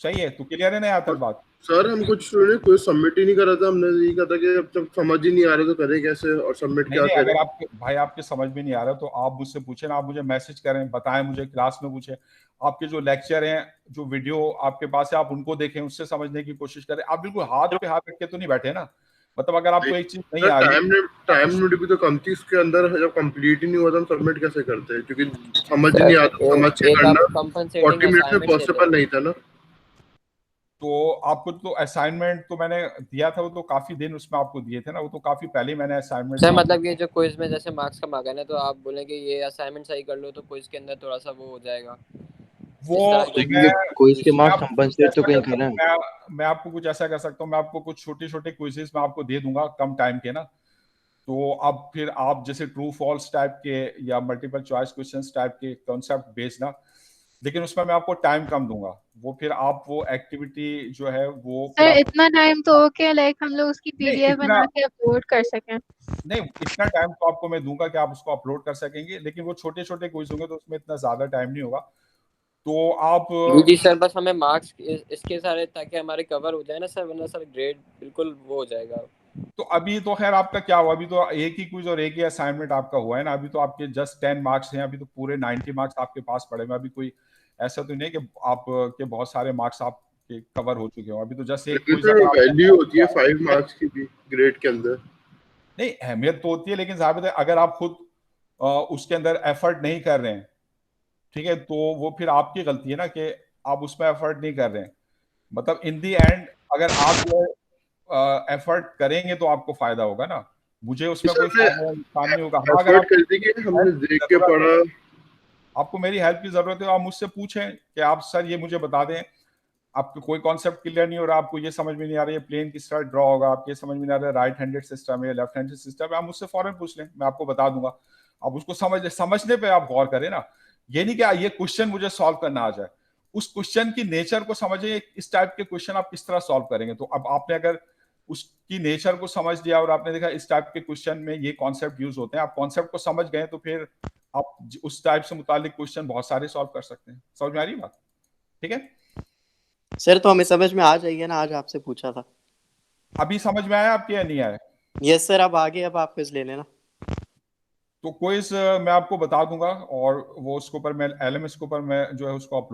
सही है? तो क्लियर है ना यहाँ तक बात? सर हम कुछ कोई सबमिट ही नहीं करा था, हमने यही कहा था कि अब जब समझ ही नहीं आ रहा तो करें कैसे और सबमिट नहीं क्या नहीं, करें? अगर आपके भाई आपके समझ में नहीं आ रहा तो आप मुझसे पूछे ना, आप मुझे मैसेज करें, बताएं मुझे, क्लास में पूछे। आपके जो लेक्चर हैं, जो वीडियो आपके पास है, आप उनको देखें, उससे समझने की कोशिश करें। आप बिल्कुल हाथ पे हाथ रख के तो नहीं बैठे ना, मतलब अगर आपको एक चीज नहीं सर आ रही टाइम लिमिट भी तो कम थी इसके अंदर, जब कंप्लीट ही नहीं हुआ तो हम सबमिट कैसे करते हैं? क्योंकि समझ ही नहीं आता, समझ के एक करना आपको कंपनसेटिंग 40 मिनट्स में असाइनमेंट देते पॉसिबल हैं। नहीं था ना। तो आपको तो असाइनमेंट तो मैंने दिया था, वो तो काफी दिन उसमें आपको दिए थे ना, वो तो काफी पहले ही मैंने असाइनमेंट सर में आपको मतलब ये जो क्विज में जैसे मार्क्स कम आ गए ना तो आप बोलेंगे ये असाइनमेंट सही कर लो तो क्विज के अंदर थोड़ा सा वो हो जाएगा, वो इस तरह लेकिन के ये क्विज के मैं मार्क्स आपको कुछ कंपनसेट तो ऐसा कहीं कर करें। सकता हूँ, मैं आपको कुछ ऐसा कर सकता हूँ, मैं आपको कुछ छोटे छोटे क्विजेस मैं आपको दे दूंगा कम टाइम के ना, तो अब फिर आप जैसे ट्रू फॉल्स टाइप के या मल्टीपल चॉइस क्वेश्चंस टाइप के कॉन्सेप्ट बेस्ड ना, लेकिन उसमें मैं आपको टाइम कम दूंगा। वो फिर आप वो एक्टिविटी जो है वो फिर सर आप इतना टाइम तो हो के लाइक हम लोग उसकी नहीं पीडीएफ इतना बना के अपलोड कर सकें। नहीं इतना टाइम तो आपको मैं दूंगा कि आप उसको अपलोड कर सकेंगे, लेकिन वो छोटे छोटे क्विज होंगे तो उसमें इतना ज्यादा टाइम नहीं होगा। तो आप जी सर बस हमें मार्क्स इसके सारे ताकि हमारे कवर हो जाए ना सर, वरना सर ग्रेड बिल्कुल वो हो जाएगा। तो अभी तो खैर आपका क्या हुआ, अभी तो एक ही क्विज और एक ही असाइनमेंट आपका हुआ है ना, अभी तो आपके जस्ट 10 मार्क्स हैं, अभी तो पूरे 90 मार्क्स आपके पास पड़े हुए। अभी कोई ऐसा तो नहीं कि आप के बहुत सारे मार्क्स आपके कवर हो चुके हो, अभी तो जस्ट एक लेकिन क्विज सर अगर वैल्यू होती है आपने 5 मार्क्स की भी ग्रेड के अंदर। नहीं अहमियत तो होती है, लेकिन जाहिर है अगर आप खुद उसके अंदर एफर्ट नहीं कर रहे हैं, ठीक है, तो वो फिर आपकी गलती है ना कि आप उसमें एफर्ट नहीं कर रहे हैं। मतलब इन दी एंड अगर आप जो एफर्ट करेंगे तो आपको फायदा होगा ना, मुझे उसमें कोई हमने फायदा नुकसान नहीं होगा। हाँ अगर एफर्ट आपको कर दी कि हमने हेल्प की देख के जरूरत है, पढ़ा। आपको मेरी हेल्प की जरूरत है, आप मुझसे पूछें कि आप सर ये मुझे बता दें, आपको कोई कॉन्सेप्ट क्लियर नहीं हो रहा, आपको ये समझ में नहीं आ रहा है प्लेन किस तरह ड्रॉ होगा, आपको ये समझ में नहीं आ रहा है राइट हैंडेड सिस्टम है लेफ्ट हैंडेड सिस्टम है, आप मुझसे फौरन पूछ लें, मैं आपको बता दूंगा। आप उसको समझने पे आप गौर करें ना, ये नहीं कि ये क्वेश्चन मुझे सॉल्व करना आ जाए, उस क्वेश्चन की नेचर को समझिए, इस टाइप के क्वेश्चन आप किस तरह सॉल्व करेंगे। तो अब आपने अगर उसकी नेचर को समझ लिया और आपने देखा इस टाइप के क्वेश्चन में ये कॉन्सेप्ट यूज होते हैं, आप कॉन्सेप्ट को समझ गए तो फिर आप उस टाइप से मुतालिक क्वेश्चन बहुत सारे सॉल्व कर सकते हैं। समझ में आ रही बात? ठीक है, सर तो हमें समझ में आ जाएगी ना, आज आपसे पूछा था। अभी समझ में आया आपके या नहीं आया? यस सर अब आगे अब आप क्विज ले लेना। तो क्विज मैं आपको बता दूंगा और वो उसके ऊपर मैं LMS के ऊपर मैं जो है उसको अपलोड